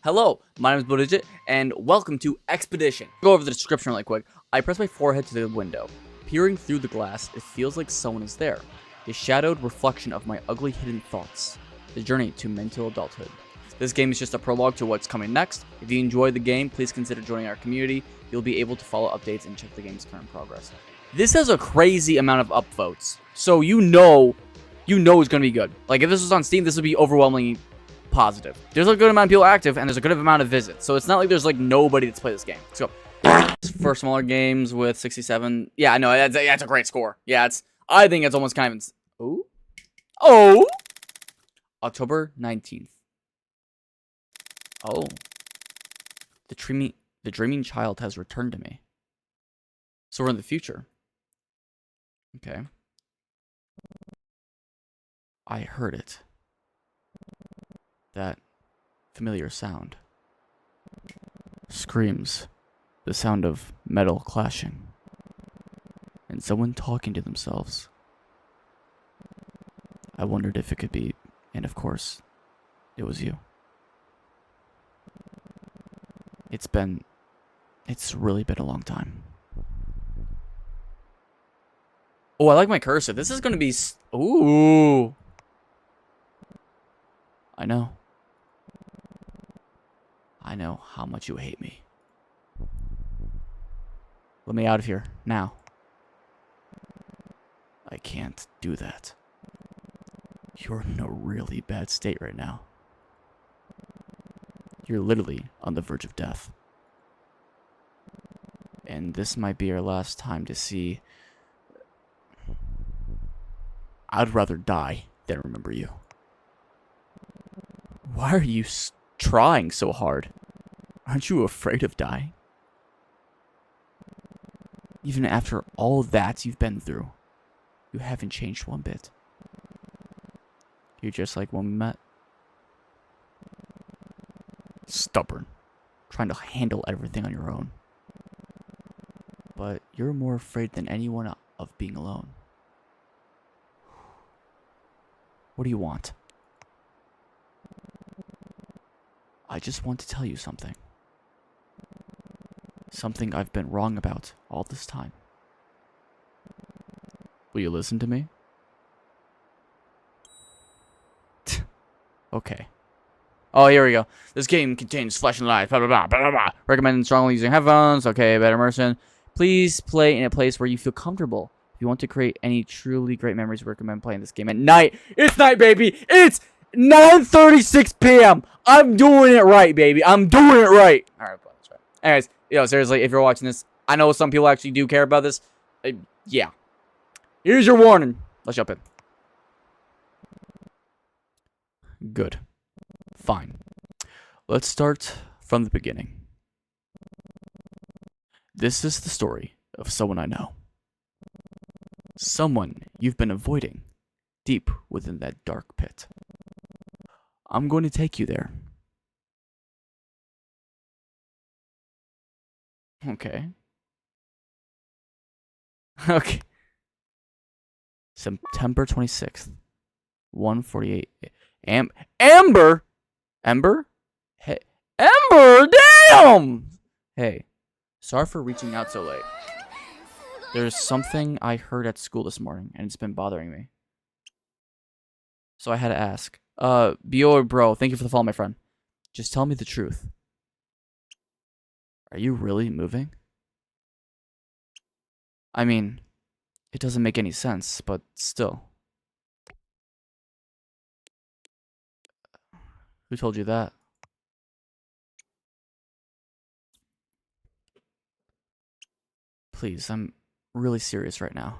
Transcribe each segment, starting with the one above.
Hello, my name is Bloodigit, and welcome to Expedition. Go over the description really quick. I press my forehead to the window. Peering through the glass, it feels like someone is there. A shadowed reflection of my ugly hidden thoughts. The journey to mental adulthood. This game is just a prologue to what's coming next. If you enjoy the game, please consider joining our community. You'll be able to follow updates and check the game's current progress. This has a crazy amount of upvotes, so you know it's gonna be good. Like if this was on Steam, this would be overwhelmingly positive. There's a good amount of people active, and there's a good amount of visits, so it's not like there's like nobody that's played this game. Let's go. For smaller games with 67, yeah, I know that's a great score. Yeah, I think it's almost kind of. Oh, October 19th. Oh, the dreaming child has returned to me. So we're in the future. Okay. I heard it. That familiar sound. Screams. The sound of metal clashing. And someone talking to themselves. I wondered if it could be, and of course, it was you. It's really been a long time. Oh, I like my cursor. This is gonna be, ooh. I know how much you hate me. Let me out of here, now. I can't do that. You're in a really bad state right now. You're literally on the verge of death. And this might be our last time to see. I'd rather die than remember you. Why are you trying so hard? Aren't you afraid of dying? Even after all that you've been through, you haven't changed one bit. You're just like when we met. Stubborn. Trying to handle everything on your own. But you're more afraid than anyone of being alone. What do you want? I just want to tell you something. Something I've been wrong about all this time. Will you listen to me? Okay. Oh, here we go. This game contains flashing lights, blah, blah, blah, blah, blah, blah. Recommend strongly using headphones. Okay, better immersion. Please play in a place where you feel comfortable. If you want to create any truly great memories, recommend playing this game at night. It's night, baby. It's 9:36 p.m. I'm doing it right, baby. I'm doing it right. All right, that's right. Anyways, seriously, if you're watching this, I know some people actually do care about this. Yeah. Here's your warning. Let's jump in. Good. Fine. Let's start from the beginning. This is the story of someone I know. Someone you've been avoiding deep within that dark pit. I'm going to take you there. Okay. Okay. September 26th. 1:48. Amber? Ember? Hey. Ember! Damn! Hey. Sorry for reaching out so late. There's something I heard at school this morning, and it's been bothering me. So I had to ask. Bio bro, thank you for the follow, my friend. Just tell me the truth. Are you really moving? I mean, it doesn't make any sense, but still. Who told you that? Please, I'm really serious right now.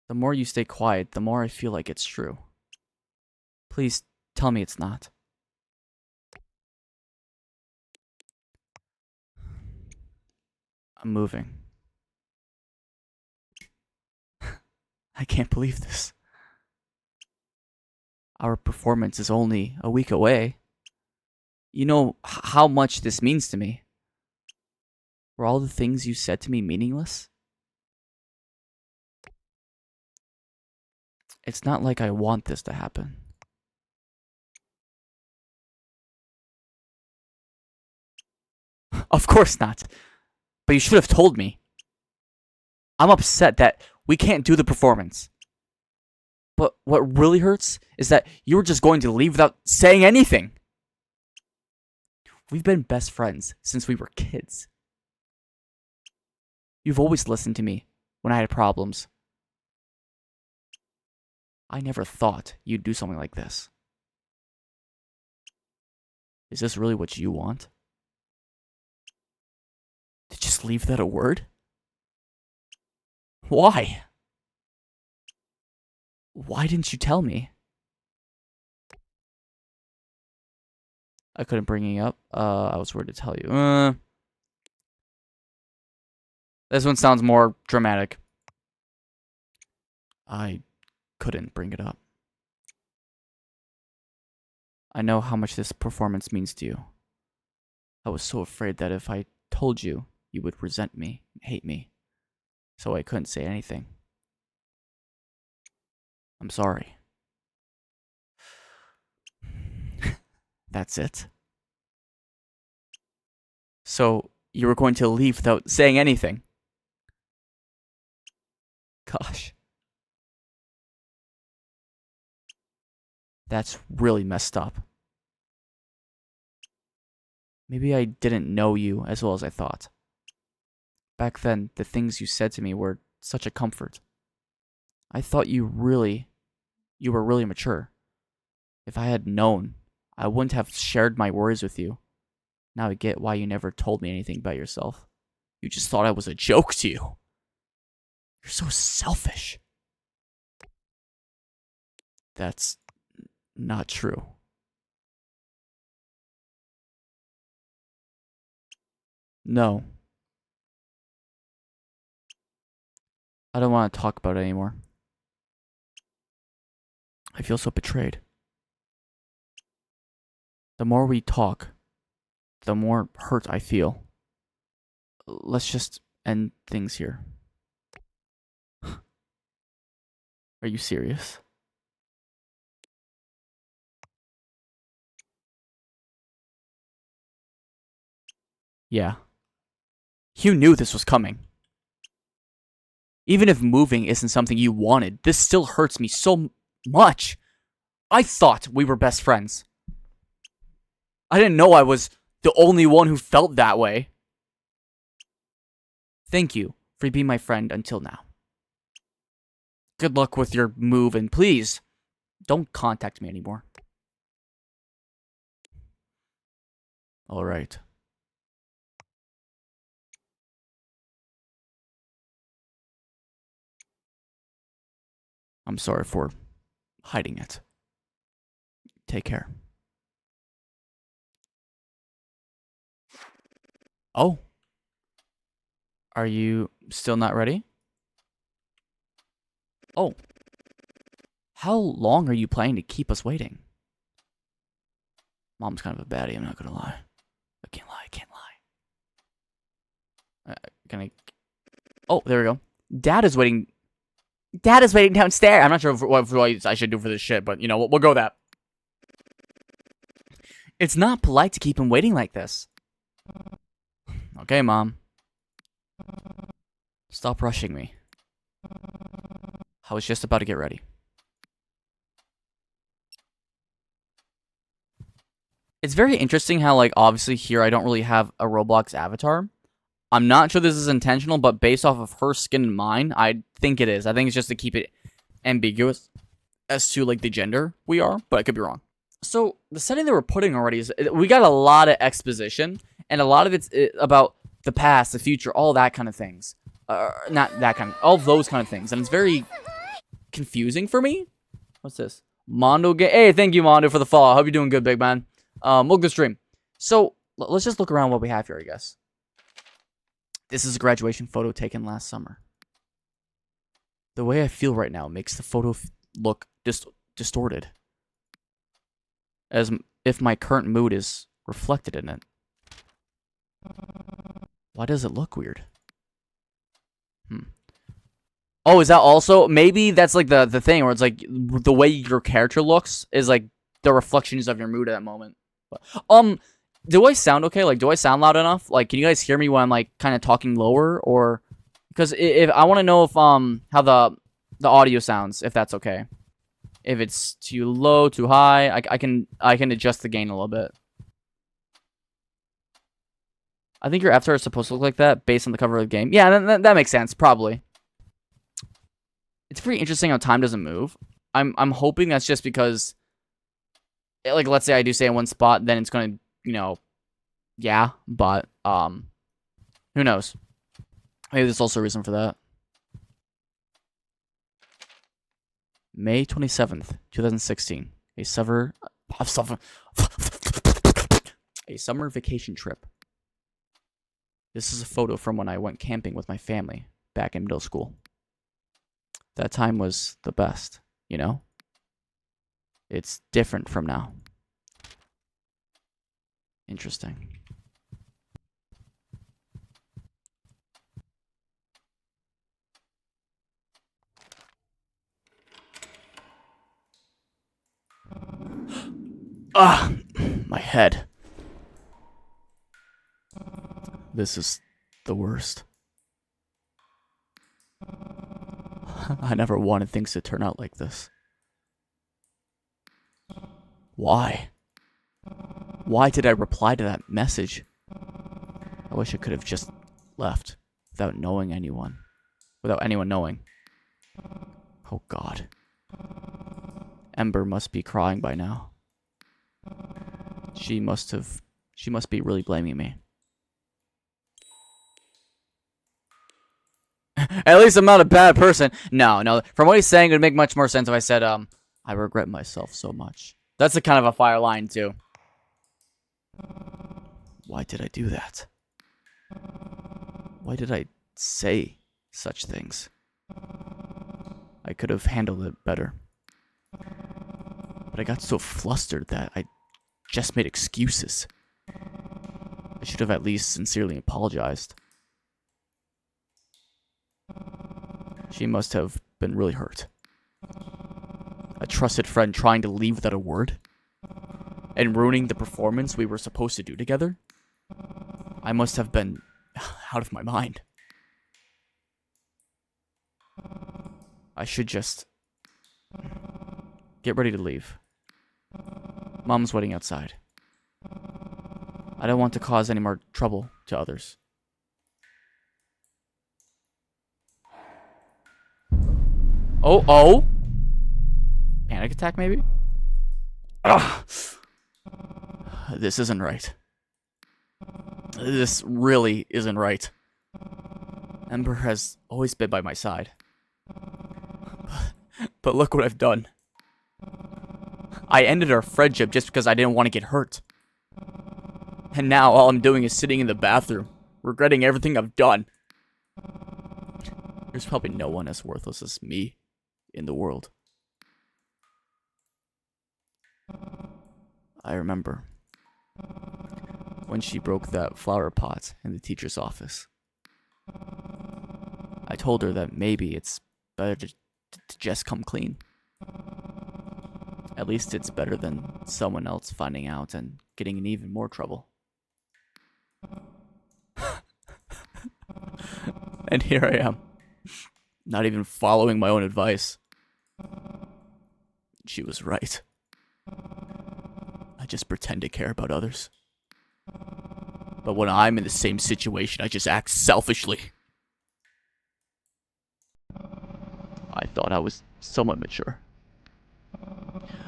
The more you stay quiet, the more I feel like it's true. Please tell me it's not. I'm moving. I can't believe this. Our performance is only a week away. You know how much this means to me. Were all the things you said to me meaningless? It's not like I want this to happen. Of course not. But you should have told me. I'm upset that we can't do the performance. But what really hurts is that you were just going to leave without saying anything. We've been best friends since we were kids. You've always listened to me when I had problems. I never thought you'd do something like this. Is this really what you want? To just leave without a word? Why? Why didn't you tell me? I couldn't bring it up. I was worried to tell you. This one sounds more dramatic. I couldn't bring it up. I know how much this performance means to you. I was so afraid that if I told you, you would resent me and hate me. So I couldn't say anything. I'm sorry. That's it? So you were going to leave without saying anything? Gosh. That's really messed up. Maybe I didn't know you as well as I thought. Back then, the things you said to me were such a comfort. I thought you were really mature. If I had known, I wouldn't have shared my worries with you. Now I get why you never told me anything about yourself. You just thought I was a joke to you. You're so selfish. That's not true. No. I don't want to talk about it anymore. I feel so betrayed. The more we talk, the more hurt I feel. Let's just end things here. Are you serious? Yeah. You knew this was coming. Even if moving isn't something you wanted, this still hurts me so much. I thought we were best friends. I didn't know I was the only one who felt that way. Thank you for being my friend until now. Good luck with your move, and please, don't contact me anymore. Alright. I'm sorry for hiding it. Take care. Oh. Are you still not ready? Oh. How long are you planning to keep us waiting? Mom's kind of a baddie, I'm not gonna lie. I can't lie. Can I... Oh, there we go. Dad is waiting downstairs. I'm not sure what I should do for this shit, but, you know, we'll go that. It's not polite to keep him waiting like this. Okay, Mom. Stop rushing me. I was just about to get ready. It's very interesting how, like, obviously here I don't really have a Roblox avatar. I'm not sure this is intentional, but based off of her skin and mine, I think it is. I think it's just to keep it ambiguous as to, like, the gender we are, but I could be wrong. So, the setting that we're putting already is, we got a lot of exposition, and a lot of it's about the past, the future, all that kind of things. Not that kind of, all those kind of things, and it's very confusing for me. What's this? Mondo game. Hey, thank you, Mondo, for the follow. I hope you're doing good, big man. Welcome to the stream. So, let's just look around what we have here, I guess. This is a graduation photo taken last summer. The way I feel right now makes the photo look distorted. As if my current mood is reflected in it. Why does it look weird? Oh, is that also... Maybe that's like the thing where it's like the way your character looks is like the reflections of your mood at that moment. But, Do I sound okay? Like, do I sound loud enough? Like, can you guys hear me when I'm like kind of talking lower, or because if I want to know if how the audio sounds, if that's okay. If it's too low, too high, I can adjust the gain a little bit. I think your avatar is supposed to look like that based on the cover of the game. Yeah, that makes sense, probably. It's pretty interesting how time doesn't move. I'm hoping that's just because, like, let's say I do stay in one spot, then it's gonna, yeah, but who knows? Maybe there's also a reason for that. May 27th, 2016. A summer vacation trip. This is a photo from when I went camping with my family back in middle school. That time was the best, you know? It's different from now. Interesting. Ah, my head. This is the worst. I never wanted things to turn out like this. Why? Why did I reply to that message? I wish I could have just left without knowing anyone. Without anyone knowing. Oh God. Ember must be crying by now. She must be really blaming me. At least I'm not a bad person. No. From what he's saying, it would make much more sense if I said, I regret myself so much. That's a kind of a fire line, too. Why did I do that? Why did I say such things? I could have handled it better. But I got so flustered that I just made excuses. I should have at least sincerely apologized. She must have been really hurt. A trusted friend trying to leave without a word? And ruining the performance we were supposed to do together? I must have been out of my mind. I should just get ready to leave. Mom's waiting outside. I don't want to cause any more trouble to others. Oh. Panic attack, maybe? Ugh. This isn't right. This really isn't right. Ember has always been by my side. But look what I've done. I ended our friendship just because I didn't want to get hurt. And now all I'm doing is sitting in the bathroom, regretting everything I've done. There's probably no one as worthless as me in the world. I remember when she broke that flower pot in the teacher's office. I told her that maybe it's better to just come clean. At least it's better than someone else finding out and getting in even more trouble. And here I am, not even following my own advice. She was right. I just pretend to care about others. But when I'm in the same situation, I just act selfishly. I thought I was somewhat mature.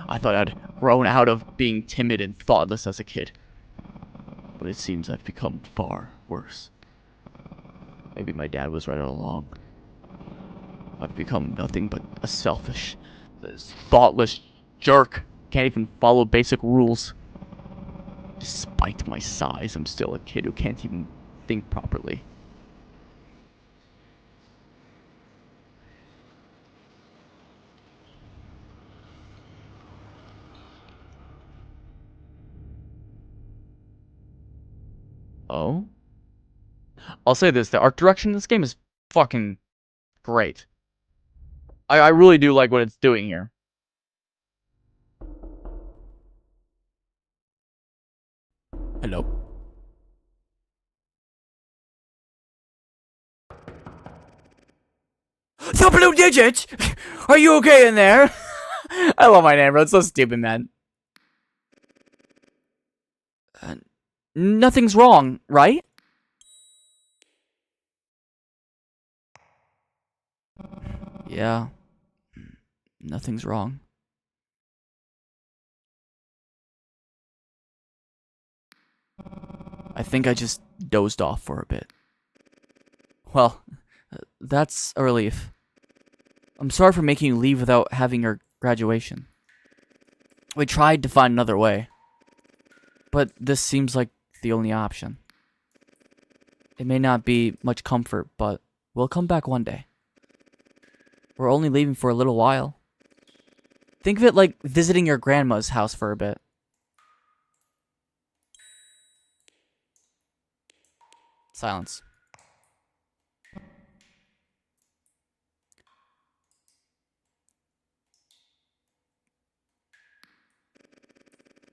I thought I'd grown out of being timid and thoughtless as a kid. But it seems I've become far worse. Maybe my dad was right all along. I've become nothing but a selfish, thoughtless jerk. Can't even follow basic rules. Despite my size, I'm still a kid who can't even think properly. Oh? I'll say this, the art direction in this game is fucking great. I really do like what it's doing here. Hello. The Bloodigit! Are you okay in there? I love my name, bro. It's so stupid, man. Nothing's wrong, right? Yeah. Nothing's wrong. I think I just dozed off for a bit. Well, that's a relief. I'm sorry for making you leave without having your graduation. We tried to find another way, but this seems like the only option. It may not be much comfort, but we'll come back one day. We're only leaving for a little while. Think of it like visiting your grandma's house for a bit. Silence.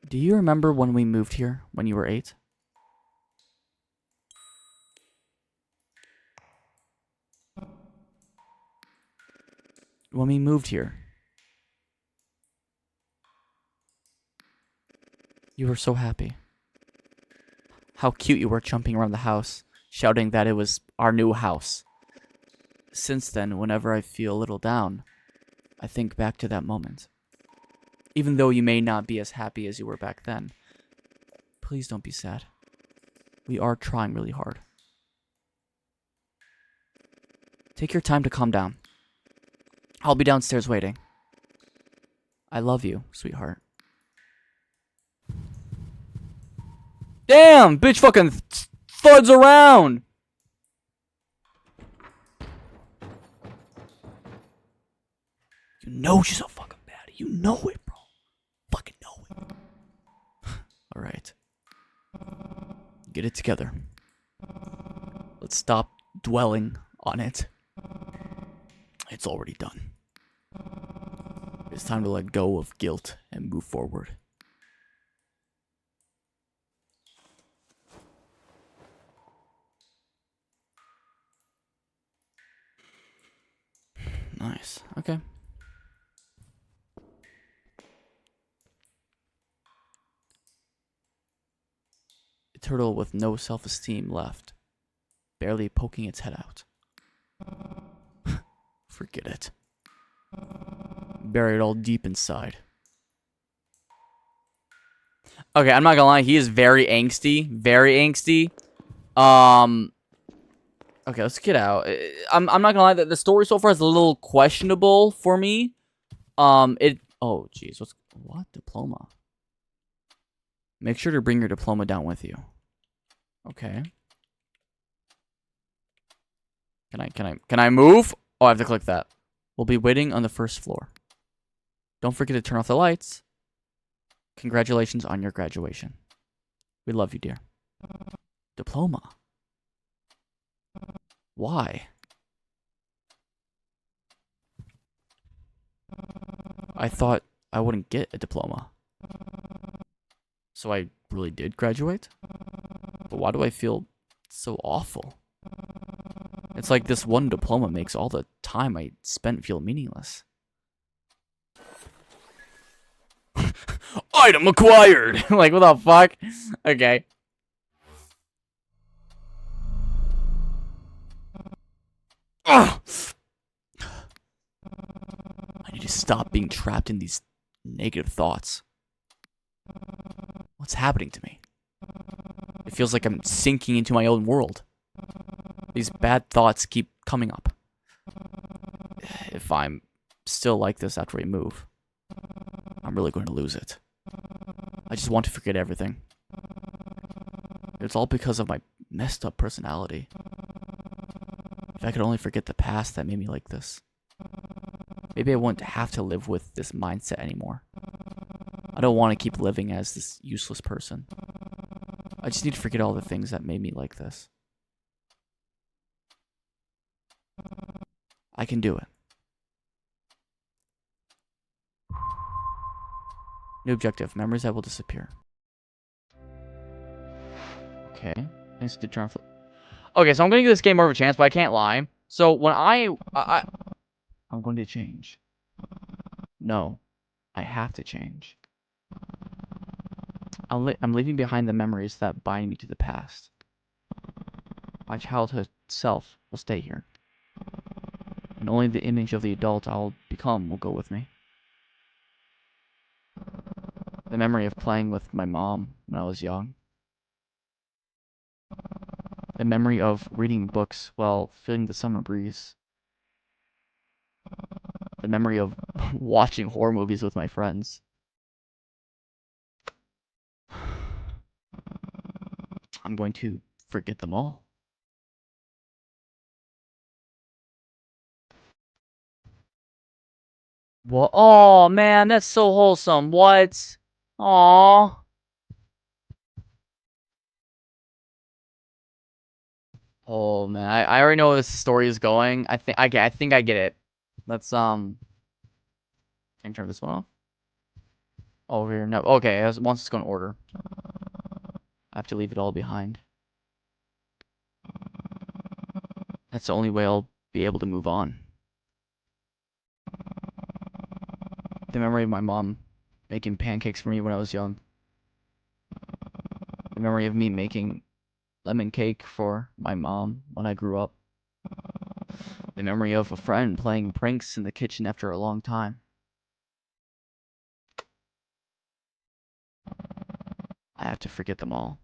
Do you remember when we moved here, when you were 8? When we moved here, you were so happy. How cute you were jumping around the house, shouting that it was our new house. Since then, whenever I feel a little down, I think back to that moment. Even though you may not be as happy as you were back then, please don't be sad. We are trying really hard. Take your time to calm down. I'll be downstairs waiting. I love you, sweetheart. Damn, bitch fucking thuds around. You know she's a fucking baddie. You know it, bro. Fucking know it. Alright. Get it together. Let's stop dwelling on it. It's already done. It's time to let go of guilt and move forward. Nice. Okay. A turtle with no self-esteem left, barely poking its head out. Forget it. Buried all deep inside. Okay, I'm not gonna lie, he is very angsty. Very angsty. Okay, let's get out. I'm not gonna lie, that the story so far is a little questionable for me. Oh jeez, what diploma? Make sure to bring your diploma down with you. Okay. Can I move? Oh, I have to click that. We'll be waiting on the first floor. Don't forget to turn off the lights. Congratulations on your graduation. We love you, dear. Diploma. Why? I thought I wouldn't get a diploma. So I really did graduate? But why do I feel so awful? It's like this one diploma makes all the time I spent feel meaningless. Item acquired! Like, what the fuck? Okay. Ugh! I need to stop being trapped in these negative thoughts. What's happening to me? It feels like I'm sinking into my own world. These bad thoughts keep coming up. If I'm still like this after we move, I'm really going to lose it. I just want to forget everything. It's all because of my messed up personality. If I could only forget the past that made me like this. Maybe I wouldn't have to live with this mindset anymore. I don't want to keep living as this useless person. I just need to forget all the things that made me like this. I can do it. New objective. Memories that will disappear. Okay. Thanks to turn. Okay, so I'm gonna give this game more of a chance, but I can't lie. So when I'm going to change. No, I have to change. I'm leaving behind the memories that bind me to the past. My childhood self will stay here. And only the image of the adult I'll become will go with me. The memory of playing with my mom when I was young. The memory of reading books while feeling the summer breeze. The memory of watching horror movies with my friends. I'm going to forget them all. What? Oh man, that's so wholesome. What? Aww. Oh man, I already know where this story is going. I think I get it. Let's can I turn this one off? Over here. No. Okay, once it's going to order. I have to leave it all behind. That's the only way I'll be able to move on. The memory of my mom making pancakes for me when I was young. The memory of me making lemon cake for my mom when I grew up. The memory of a friend playing pranks in the kitchen after a long time. I have to forget them all.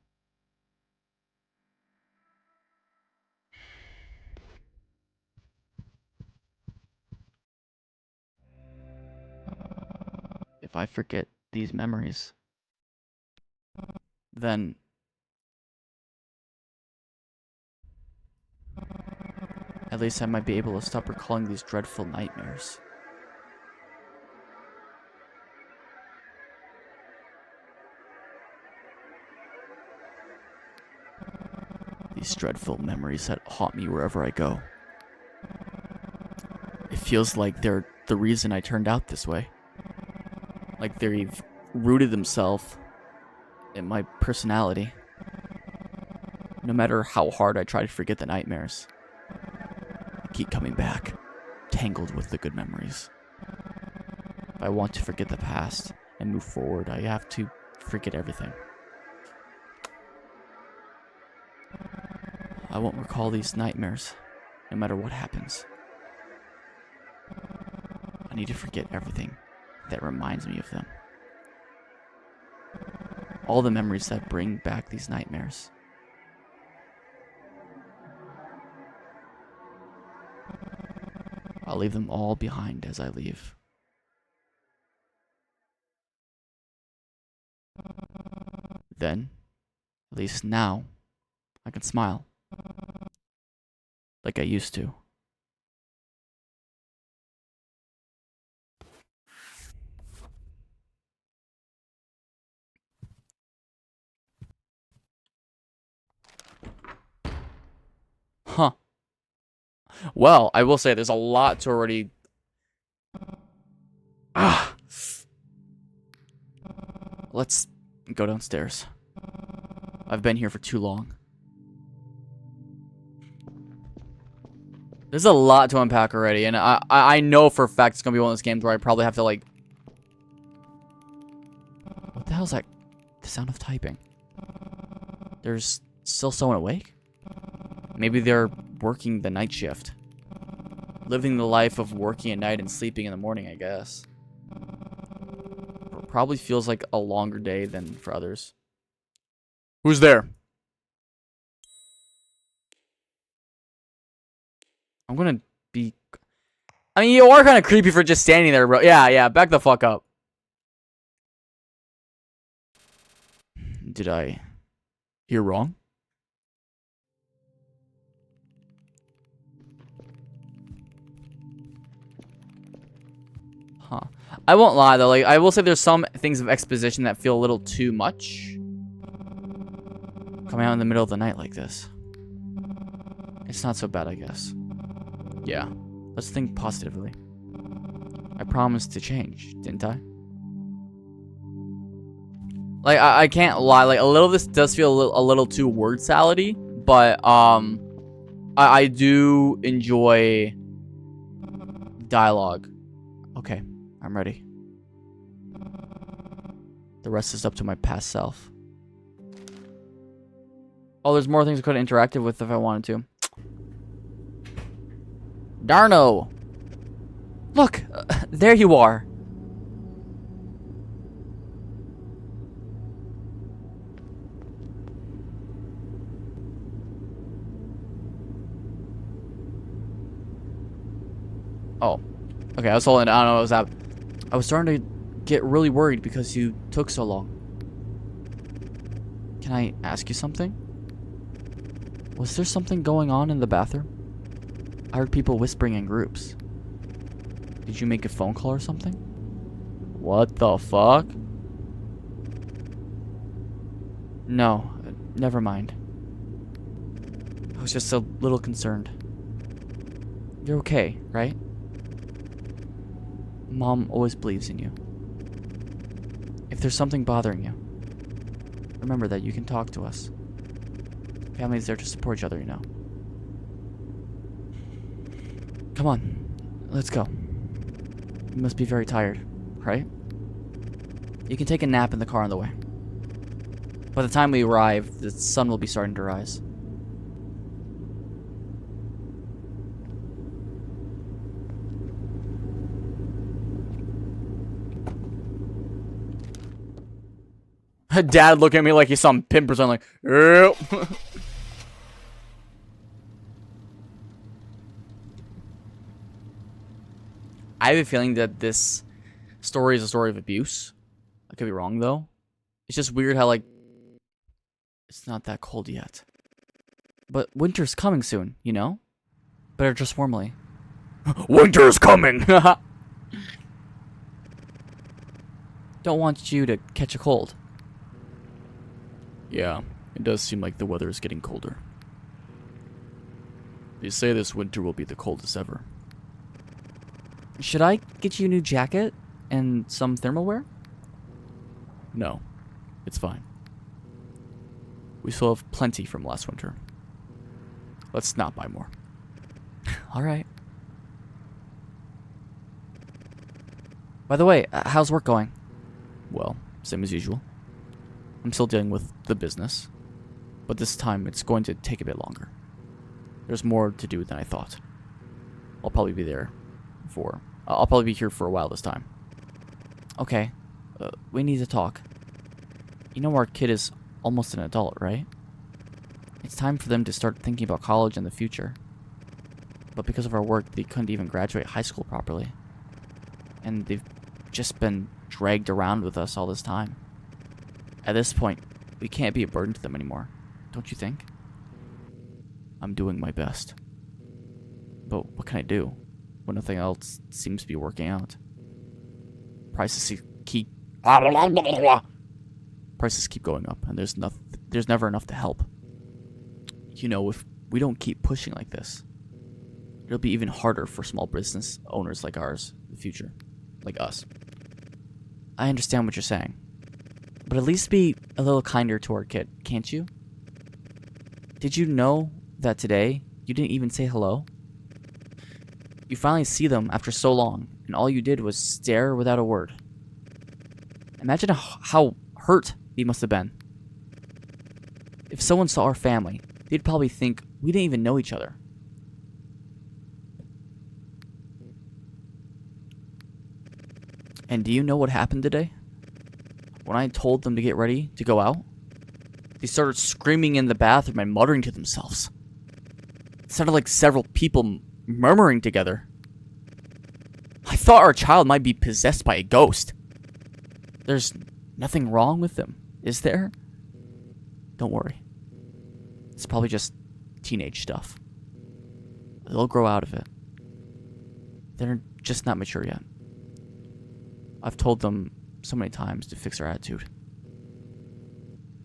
If I forget these memories, then at least I might be able to stop recalling these dreadful nightmares. These dreadful memories that haunt me wherever I go. It feels like they're the reason I turned out this way. Like they've rooted themselves in my personality. No matter how hard I try to forget the nightmares, I keep coming back, tangled with the good memories. If I want to forget the past and move forward, I have to forget everything. I won't recall these nightmares, no matter what happens. I need to forget everything that reminds me of them. All the memories that bring back these nightmares. I'll leave them all behind as I leave. Then, at least now, I can smile. Like I used to. Huh. Well, I will say there's a lot to already... Let's go downstairs. I've been here for too long. There's a lot to unpack already, and I know for a fact it's gonna be one of those games where I probably have to, like... What the hell is that? The sound of typing. There's still someone awake? Maybe they're working the night shift. Living the life of working at night and sleeping in the morning, I guess. It probably feels like a longer day than for others. Who's there? I'm gonna be... I mean, you are kind of creepy for just standing there, bro. Yeah, back the fuck up. Did I hear wrong? Huh. I won't lie, though. Like, I will say there's some things of exposition that feel a little too much. Coming out in the middle of the night like this. It's not so bad, I guess. Yeah. Let's think positively. I promised to change, didn't I? Like, I can't lie. Like, a little of this does feel a little too word salady, but, I do enjoy dialogue. Okay, I'm ready. The rest is up to my past self. Oh, there's more things I could have interacted with if I wanted to. Darno! Look! There you are! Oh. Okay, I was holding it. I don't know what was that. I was starting to get really worried because you took so long. Can I ask you something? Was there something going on in the bathroom? I heard people whispering in groups. Did you make a phone call or something? What the fuck? No, never mind. I was just a little concerned. You're okay, right? Mom always believes in you. If there's something bothering you, remember that you can talk to us. Family's there to support each other, you know. Come on, let's go. You must be very tired, right? You can take a nap in the car on the way. By the time we arrive, the sun will be starting to rise. Dad look at me like he's some pimp or something, like, yep. I have a feeling that this story is a story of abuse. I could be wrong, though. It's just weird how, like, it's not that cold yet. But winter's coming soon, you know? Better dress warmly. Winter's coming! Don't want you to catch a cold. Yeah, it does seem like the weather is getting colder. They say this winter will be the coldest ever. Should I get you a new jacket and some thermal wear? No, it's fine. We still have plenty from last winter. Let's not buy more. Alright. By the way, how's work going? Well, same as usual. I'm still dealing with the business, but this time it's going to take a bit longer. There's more to do than I thought. I'll probably be here for a while this time. Okay, we need to talk. You know our kid is almost an adult, right? It's time for them to start thinking about college and the future. But because of our work, they couldn't even graduate high school properly. And they've just been dragged around with us all this time. At this point, we can't be a burden to them anymore, don't you think? I'm doing my best. But what can I do when nothing else seems to be working out? Prices keep going up, and there's never enough to help. You know, if we don't keep pushing like this, it'll be even harder for small business owners like ours in the future, like us. I understand what you're saying, but at least be a little kinder to our kid, can't you? Did you know that today you didn't even say hello? You finally see them after so long, and all you did was stare without a word. Imagine how hurt he must have been. If someone saw our family, they'd probably think we didn't even know each other. And do you know what happened today? When I told them to get ready to go out, they started screaming in the bathroom and muttering to themselves. It sounded like several people murmuring together. I thought our child might be possessed by a ghost. There's nothing wrong with them, is there? Don't worry. It's probably just teenage stuff. They'll grow out of it. They're just not mature yet. I've told them so many times to fix their attitude,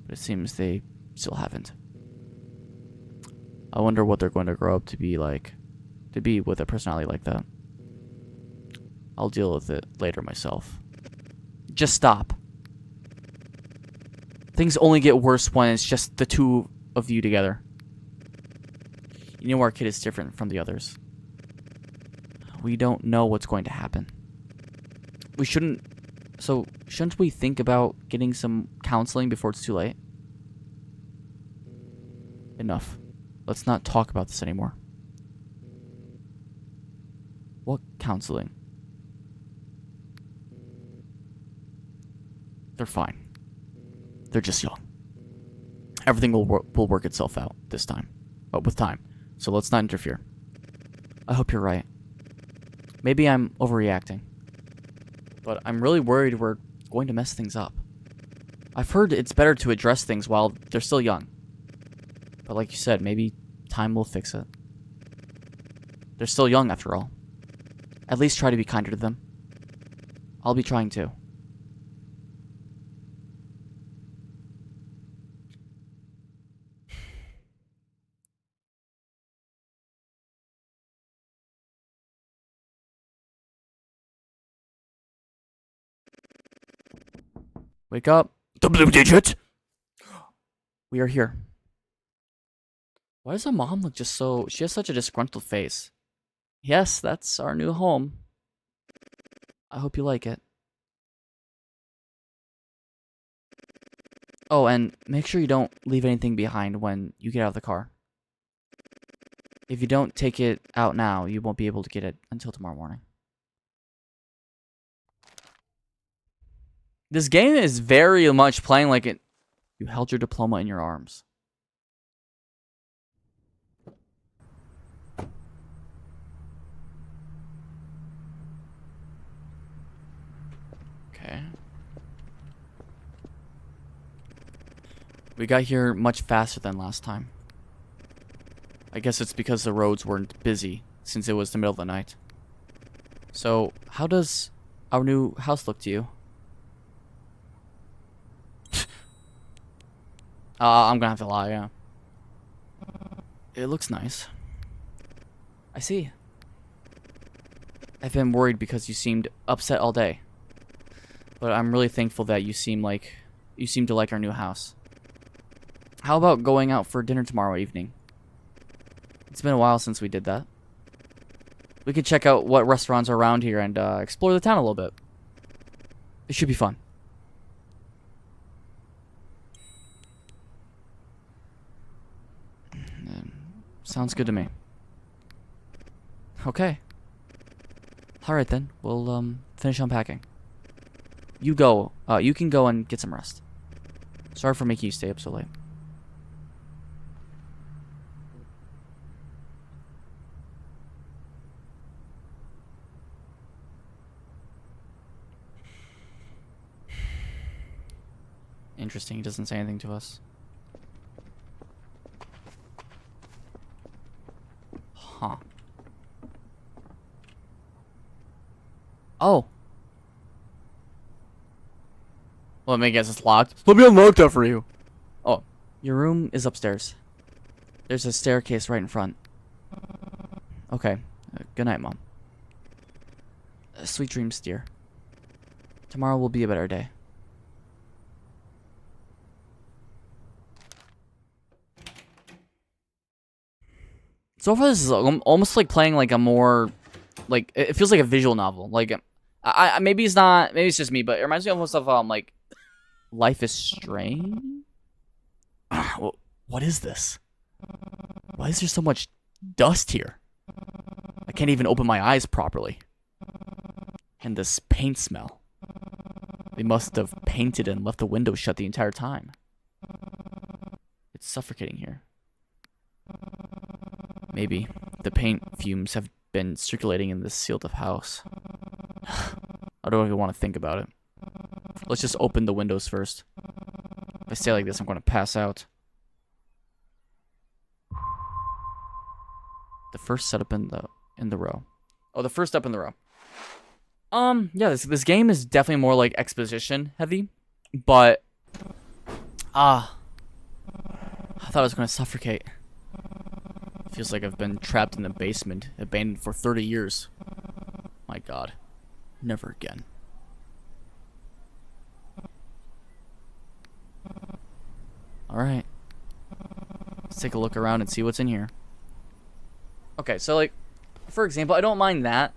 but it seems they still haven't. I wonder what they're going to grow up to be like, to be with a personality like that. I'll deal with it later myself. Just stop. Things only get worse when it's just the two of you together. You know our kid is different from the others. We don't know what's going to happen. Shouldn't we think about getting some counseling before it's too late? Enough. Let's not talk about this anymore. What counseling? They're fine. They're just young. Everything will work itself out this time. But with time. So let's not interfere. I hope you're right. Maybe I'm overreacting. But I'm really worried we're going to mess things up. I've heard it's better to address things while they're still young. But like you said, maybe time will fix it. They're still young after all. At least try to be kinder to them. I'll be trying too. Wake up. The Bloodigit! We are here. Why does her mom look just so... She has such a disgruntled face. Yes, that's our new home. I hope you like it. Oh, and make sure you don't leave anything behind when you get out of the car. If you don't take it out now, you won't be able to get it until tomorrow morning. This game is very much playing like it. You held your diploma in your arms. Okay. We got here much faster than last time. I guess it's because the roads weren't busy since it was the middle of the night. So, how does our new house look to you? I'm gonna have to lie, yeah. It looks nice. I see. I've been worried because you seemed upset all day. But I'm really thankful that you seem to like our new house. How about going out for dinner tomorrow evening? It's been a while since we did that. We could check out what restaurants are around here and explore the town a little bit. It should be fun. Sounds good to me. Okay. Alright then, we'll finish unpacking. You go. You can go and get some rest. Sorry for making you stay up so late. Interesting, he doesn't say anything to us. Huh. Oh. Well, I guess it's locked. Let me unlock that for you. Oh, your room is upstairs. There's a staircase right in front. Okay. Good night, Mom. Sweet dreams, dear. Tomorrow will be a better day. So far, this is almost like playing like a more, like, it feels like a visual novel. Like, maybe it's not, maybe it's just me, but it reminds me almost of like Life is Strange. What is this? Why is there so much dust here? I can't even open my eyes properly. And this paint smell. They must have painted and left the window shut the entire time. It's suffocating here. Maybe the paint fumes have been circulating in this sealed-up house. I don't even want to think about it. Let's just open the windows first. If I stay like this, I'm going to pass out. The first setup in the row. Oh, the first step in the row. Yeah, this game is definitely more like exposition heavy, but I thought I was going to suffocate. Feels like I've been trapped in the basement, abandoned for 30 years. My God. Never again. Alright. Let's take a look around and see what's in here. Okay, so, like, for example, I don't mind that,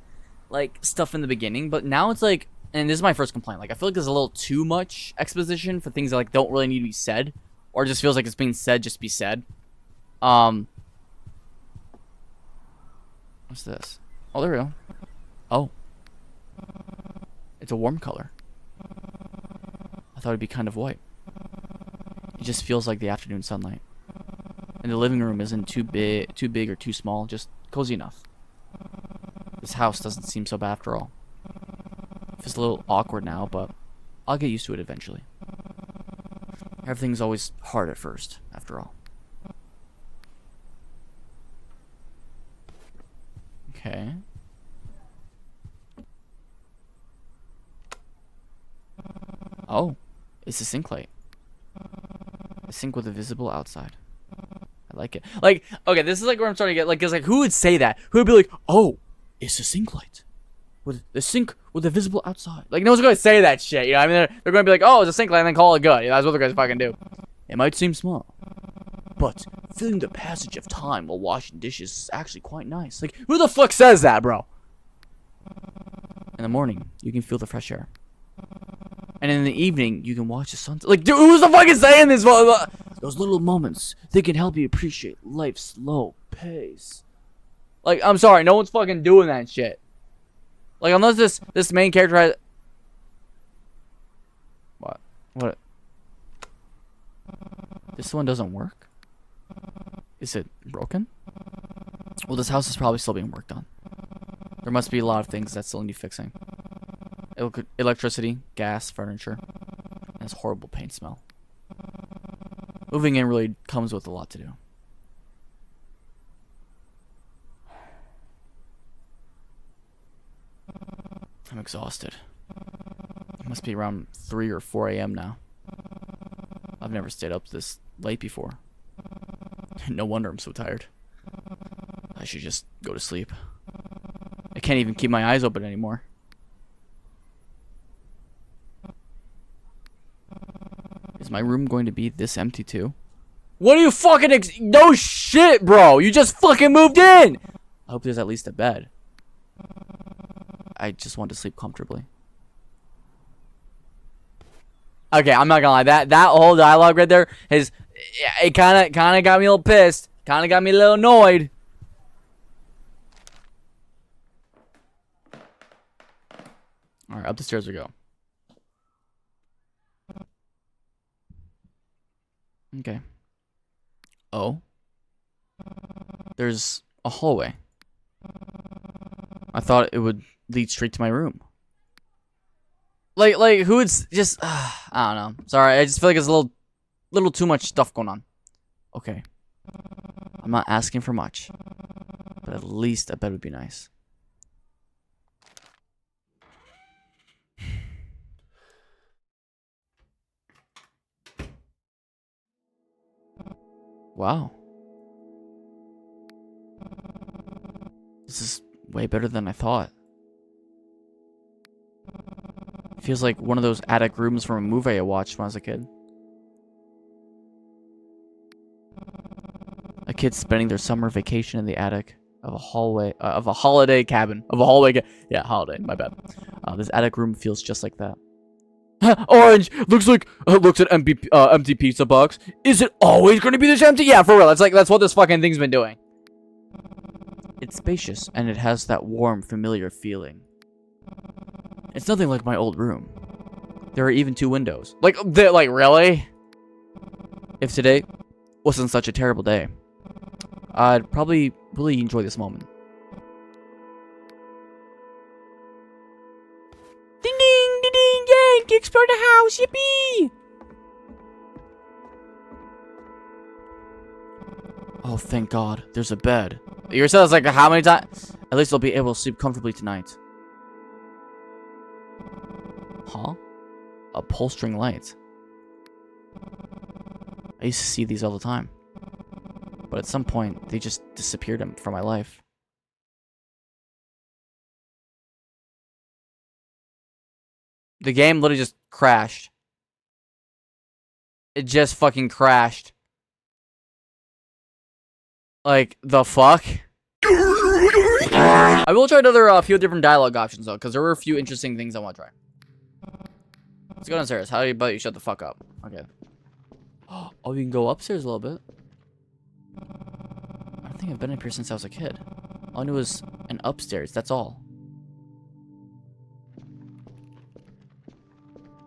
like, stuff in the beginning, but now it's like, and this is my first complaint, like, I feel like there's a little too much exposition for things that, like, don't really need to be said, or it just feels like it's being said just to be said. What's this? Oh, there we go. Oh. It's a warm color. I thought it'd be kind of white. It just feels like the afternoon sunlight. And the living room isn't too big or too small, just cozy enough. This house doesn't seem so bad after all. It feels a little awkward now, but I'll get used to it eventually. Everything's always hard at first, after all. Okay. Oh, it's a sink light. A sink with a visible outside. I like it. Like, okay, this is like where I'm starting to get, like, cause like, who would say that? Who would be like, oh, it's a sink light with the sink with a visible outside? Like, no one's gonna say that shit. You know, I mean, they're gonna be like, oh, it's a sink light, and then call it good. You know, that's what they're gonna fucking do. It might seem small, but feeling the passage of time while washing dishes is actually quite nice. Like, who the fuck says that, bro? In the morning, you can feel the fresh air. And in the evening, you can watch the sunset. Like, dude, who's the fucking saying this? Those little moments, they can help you appreciate life's slow pace. Like, I'm sorry, no one's fucking doing that shit. Like, unless this main character has... What? This one doesn't work? Is it broken? Well, this house is probably still being worked on. There must be a lot of things that still need fixing. Electricity, gas, furniture, and this horrible paint smell. Moving in really comes with a lot to do. I'm exhausted. It must be around 3 or 4 a.m. now. I've never stayed up this late before. No wonder I'm so tired. I should just go to sleep. I can't even keep my eyes open anymore. Is my room going to be this empty too? What are you fucking no shit, bro! You just fucking moved in! I hope there's at least a bed. I just want to sleep comfortably. Okay, I'm not gonna lie. That whole dialogue right there is... It kinda got me a little pissed. Kinda got me a little annoyed. Alright, up the stairs we go. Okay. Oh. There's a hallway. I thought it would lead straight to my room. Like who would just... I don't know. Sorry, I just feel like there's a little too much stuff going on. Okay. I'm not asking for much. But at least a bed would be nice. Wow. This is way better than I thought. It feels like one of those attic rooms from a movie I watched when I was a kid. A kid spending their summer vacation in the attic of a holiday cabin. Yeah, holiday, my bad. This attic room feels just like that. Orange looks at empty pizza box. Is it always going to be this empty? Yeah, for real. That's what this fucking thing's been doing. It's spacious and it has that warm, familiar feeling. It's nothing like my old room. There are even 2 windows. Like really? If today wasn't such a terrible day, I'd probably really enjoy this moment. Ding ding ding ding! Yay! Explore the house! Yippee! Oh, thank God! There's a bed. You said it's like how many times? At least I'll be able to sleep comfortably tonight. Huh? Upholstering lights. I used to see these all the time, but at some point they just disappeared from my life. The game literally just crashed. It just fucking crashed. Like, the fuck? I will try another few different dialogue options, though, because there were a few interesting things I want to try. Let's go downstairs. How about you shut the fuck up? Okay. Oh, we can go upstairs a little bit. I don't think I've been up here since I was a kid. All I knew was an upstairs, that's all.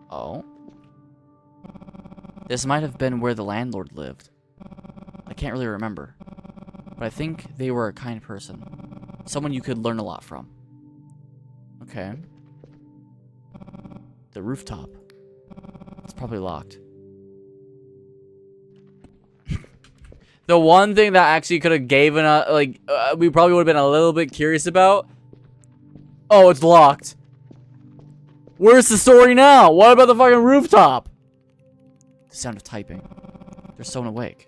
Oh. This might have been where the landlord lived. I can't really remember. But I think they were a kind person. Someone you could learn a lot from. Okay. The rooftop. It's probably locked. The one thing that actually could have given a, we probably would have been a little bit curious about. Oh, it's locked. Where's the story now? What about the fucking rooftop? The sound of typing. There's someone awake.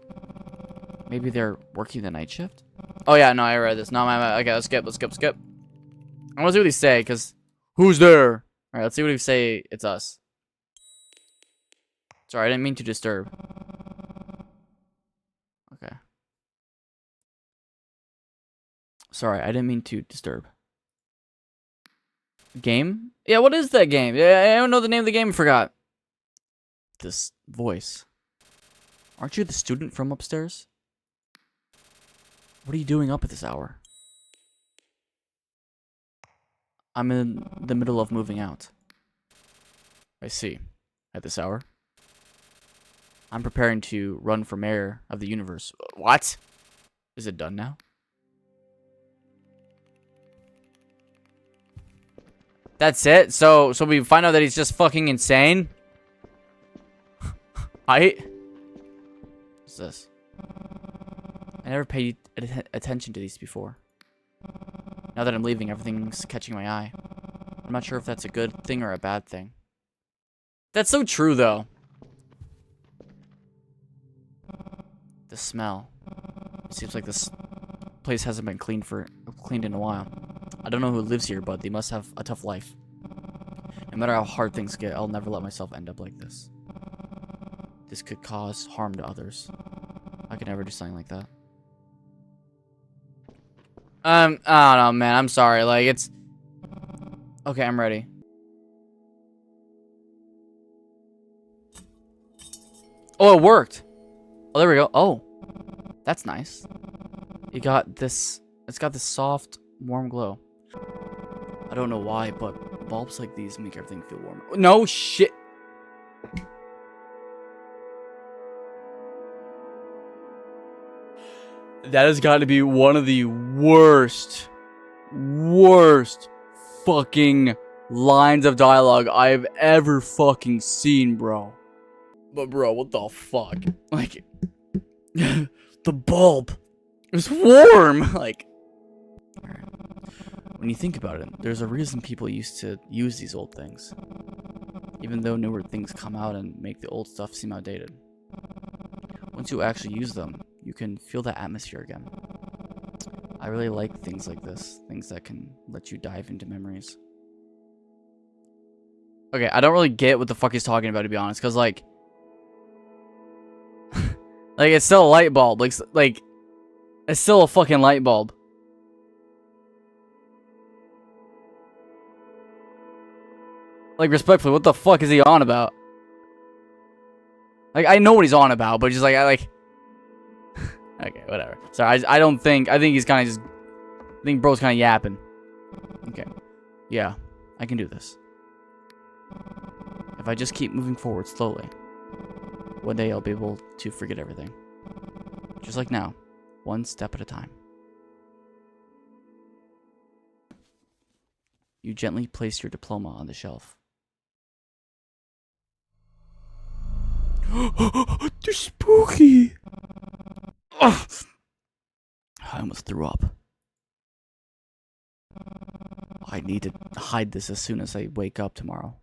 Maybe they're working the night shift? Oh yeah, no, I read this. No, okay, let's skip. I want to see what they say, because who's there? Alright, let's see what they say. It's us. Sorry, I didn't mean to disturb. Okay. Sorry, I didn't mean to disturb. Game? Yeah, what is that game? Yeah, I don't know the name of the game. I forgot. This voice. Aren't you the student from upstairs? What are you doing up at this hour? I'm in the middle of moving out. I see. At this hour? I'm preparing to run for mayor of the universe. What? Is it done now? That's it? So we find out that he's just fucking insane? What's this? I never paid attention to these before. Now that I'm leaving, everything's catching my eye. I'm not sure if that's a good thing or a bad thing. That's so true, though. The smell. It seems like this place hasn't been cleaned in a while. I don't know who lives here, but they must have a tough life. No matter how hard things get, I'll never let myself end up like this. This could cause harm to others. I could never do something like that. I don't know, man. I'm sorry. Like, it's... Okay, I'm ready. Oh, it worked. Oh, there we go. Oh. That's nice. You got this... It's got this soft, warm glow. I don't know why, but bulbs like these make everything feel warmer. No shit. That has got to be one of the worst fucking lines of dialogue I've ever fucking seen, bro. But bro, what the fuck? Like, the bulb. It was warm. Like, when you think about it, there's a reason people used to use these old things. Even though newer things come out and make the old stuff seem outdated. Once you actually use them, you can feel that atmosphere again. I really like things like this. Things that can let you dive into memories. Okay, I don't really get what the fuck he's talking about, to be honest. Because, like... like, it's still a light bulb. Like... It's still a fucking light bulb. Like, respectfully, what the fuck is he on about? Like, I know what he's on about, but just like, okay, whatever. Sorry, I don't think, I think he's kind of just, I think bro's kind of yapping. Okay. Yeah, I can do this. If I just keep moving forward slowly, one day I'll be able to forget everything. Just like now, one step at a time. You gently place your diploma on the shelf. They're spooky. Ugh. I almost threw up. I need to hide this as soon as I wake up tomorrow.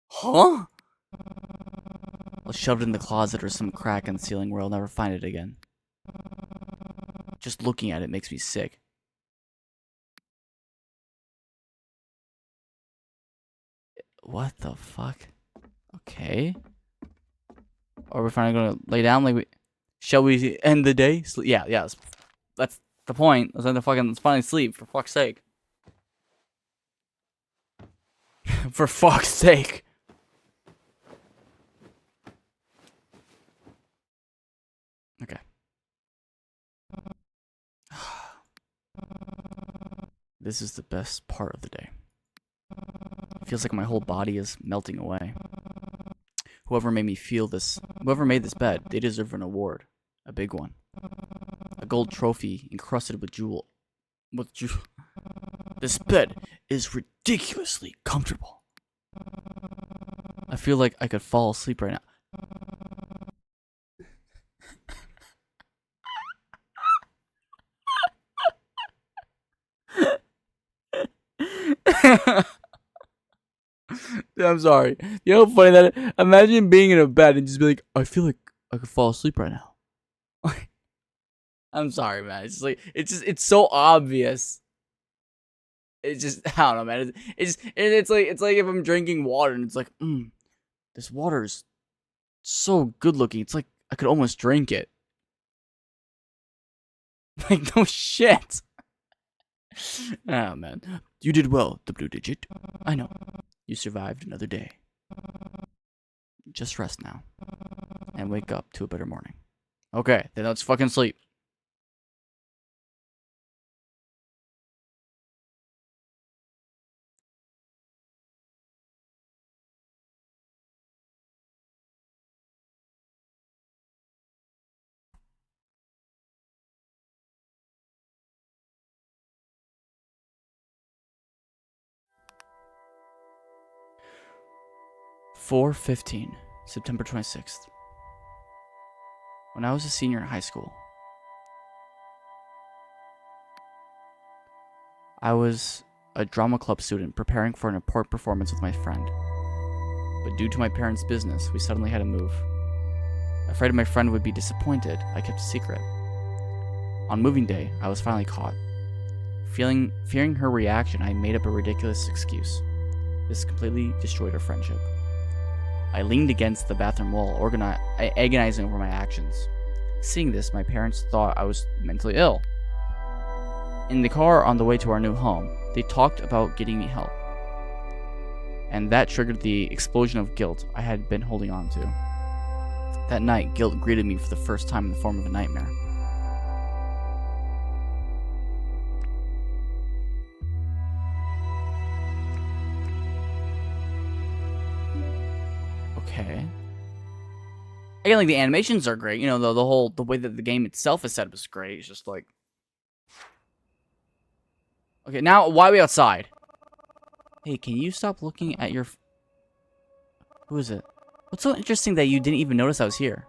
Huh? I'll shove it in the closet or some crack in the ceiling where I'll never find it again. Just looking at it makes me sick. What the fuck? Okay. Are we finally gonna lay down? Shall we end the day? Yeah, that's the point. Let's finally sleep, for fuck's sake. For fuck's sake. Okay. This is the best part of the day. It feels like my whole body is melting away. Whoever made this bed, they deserve an award. A big one. A gold trophy encrusted with jewel. This bed is ridiculously comfortable. I feel like I could fall asleep right now. Dude, I'm sorry. You know how funny that is? Imagine being in a bed and just be like, I feel like I could fall asleep right now. I'm sorry, man. It's just like it's so obvious. It's just I don't know, man. It's like if I'm drinking water and it's like, this water is so good looking. It's like I could almost drink it. Like no shit. Oh man, you did well, the Bloodigit. I know. You survived another day. Just rest now, and wake up to a better morning. Okay, then let's fucking sleep. (4:15), September 26th. When I was a senior in high school, I was a drama club student preparing for an important performance with my friend. But due to my parents' business, we suddenly had to move. Afraid my friend would be disappointed, I kept a secret. On moving day, I was finally caught. Fearing her reaction, I made up a ridiculous excuse. This completely destroyed our friendship. I leaned against the bathroom wall, agonizing over my actions. Seeing this, my parents thought I was mentally ill. In the car on the way to our new home, they talked about getting me help. And that triggered the explosion of guilt I had been holding on to. That night, guilt greeted me for the first time in the form of a nightmare. Okay. Again, like the animations are great. You know, the way that the game itself is set up is great. It's just like, okay, now why are we outside? Hey, can you stop looking at your? Who is it? What's so interesting that you didn't even notice I was here?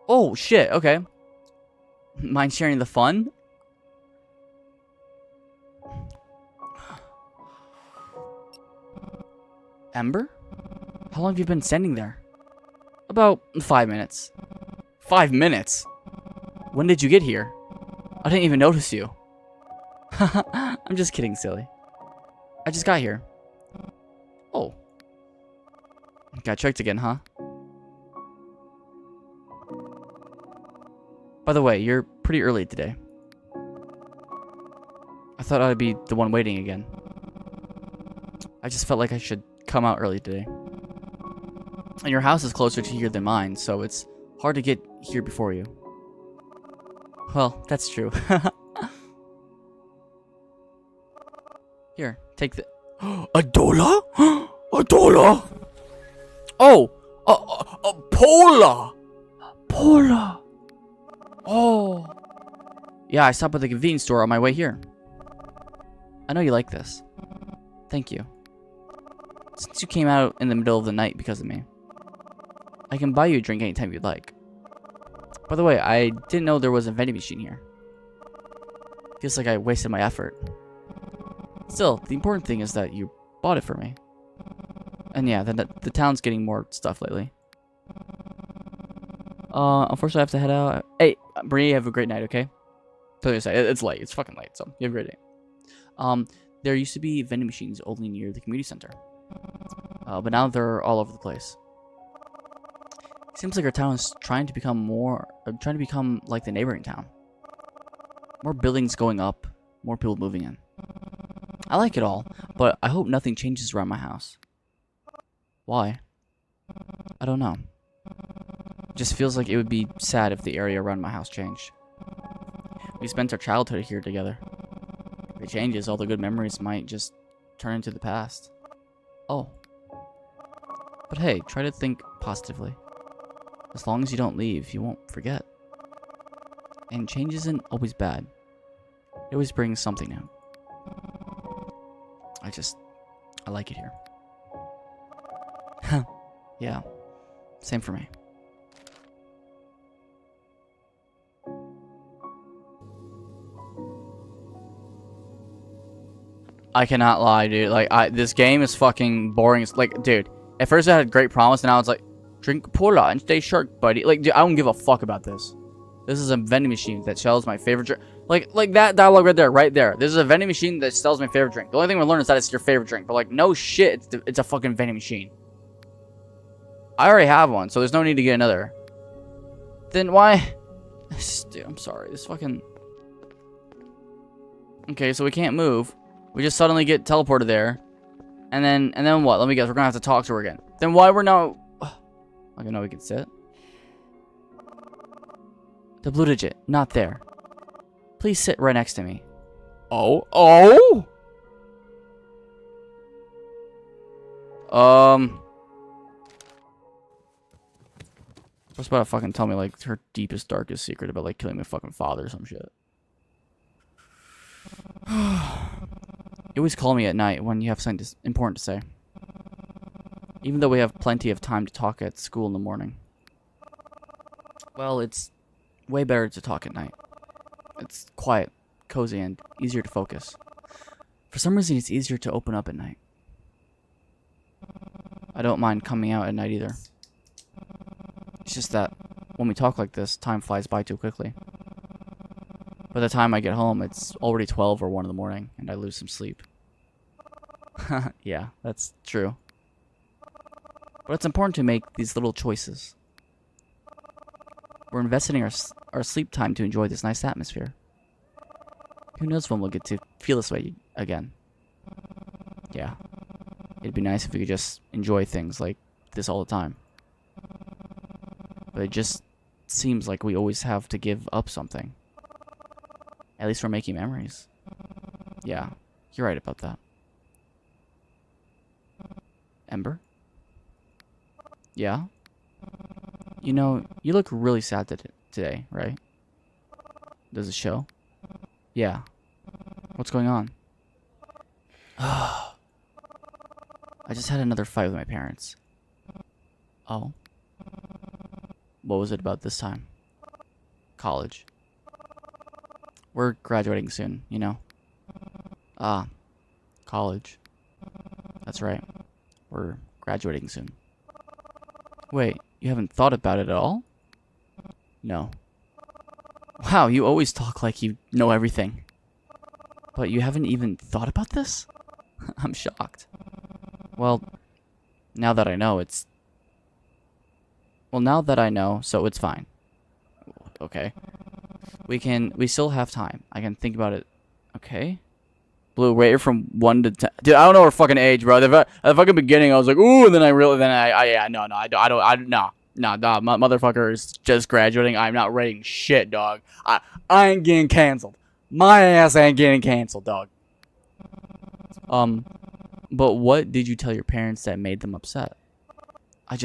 Oh shit. Okay. Mind sharing the fun? Ember? How long have you been standing there? About 5 minutes. 5 minutes? When did you get here? I didn't even notice you. I'm just kidding, silly. I just got here. Oh. Got tricked again, huh? By the way, you're pretty early today. I thought I'd be the one waiting again. I just felt like I should come out early today. And your house is closer to here than mine, so it's hard to get here before you. Well, that's true. Here, take the... $1? $1? Oh! A Pola! Pola! Oh! Yeah, I stopped at the convenience store on my way here. I know you like this. Thank you. Since you came out in the middle of the night because of me, I can buy you a drink anytime you'd like. By the way, I didn't know there was a vending machine here. Feels like I wasted my effort. Still, the important thing is that you bought it for me. And yeah, the town's getting more stuff lately. Unfortunately I have to head out. Hey, Bree, have a great night, okay? So it's late. It's fucking late, so you have a great day. There used to be vending machines only near the community center. But now they're all over the place. Seems like our town is trying to become like the neighboring town. More buildings going up, more people moving in. I like it all, but I hope nothing changes around my house. Why? I don't know. It just feels like it would be sad if the area around my house changed. We spent our childhood here together. If it changes, all the good memories might just turn into the past. Oh. But hey, try to think positively. As long as you don't leave, you won't forget. And change isn't always bad. It always brings something new. I like it here. Yeah, same for me. I cannot lie, dude. Like, this game is fucking boring. It's like, dude, at first it had great promise, and now it's like, drink cola and stay sharp, buddy. Like, dude, I don't give a fuck about this. This is a vending machine that sells my favorite drink. Like that dialogue right there. This is a vending machine that sells my favorite drink. The only thing we learn is that it's your favorite drink. But like, no shit, it's a fucking vending machine. I already have one, so there's no need to get another. Then why? Dude, I'm sorry. This fucking... Okay, so we can't move. We just suddenly get teleported there. And then what? Let me guess. We're gonna have to talk to her again. Then why we're now... Okay, no, we can sit. The Bloodigit, not there. Please sit right next to me. Oh? What's about to fucking tell me, like, her deepest, darkest secret about, like, killing my fucking father or some shit. You always call me at night when you have something important to say. Even though we have plenty of time to talk at school in the morning. Well, it's way better to talk at night. It's quiet, cozy, and easier to focus. For some reason, it's easier to open up at night. I don't mind coming out at night either. It's just that when we talk like this, time flies by too quickly. By the time I get home, it's already 12 or 1 in the morning, and I lose some sleep. Yeah, that's true. But it's important to make these little choices. We're investing our sleep time to enjoy this nice atmosphere. Who knows when we'll get to feel this way again. Yeah. It'd be nice if we could just enjoy things like this all the time. But it just seems like we always have to give up something. At least we're making memories. Yeah, you're right about that. Ember? Yeah? You know, you look really sad today, right? Does it show? Yeah. What's going on? I just had another fight with my parents. Oh? What was it about this time? College. We're graduating soon, you know? Ah. College. That's right. We're graduating soon. Wait, you haven't thought about it at all? No. Wow, you always talk like you know everything. But you haven't even thought about this? I'm shocked. Well, now that I know, so it's fine. Okay. We still have time. I can think about it. Okay. Blue, rate her from 1 to 10. Dude, I don't know her fucking age, bro. At the fucking beginning, I was like, ooh, and then I, no, motherfucker is just graduating. I'm not rating shit, dog. I ain't getting canceled. My ass ain't getting canceled, dog. But what did you tell your parents that made them upset? I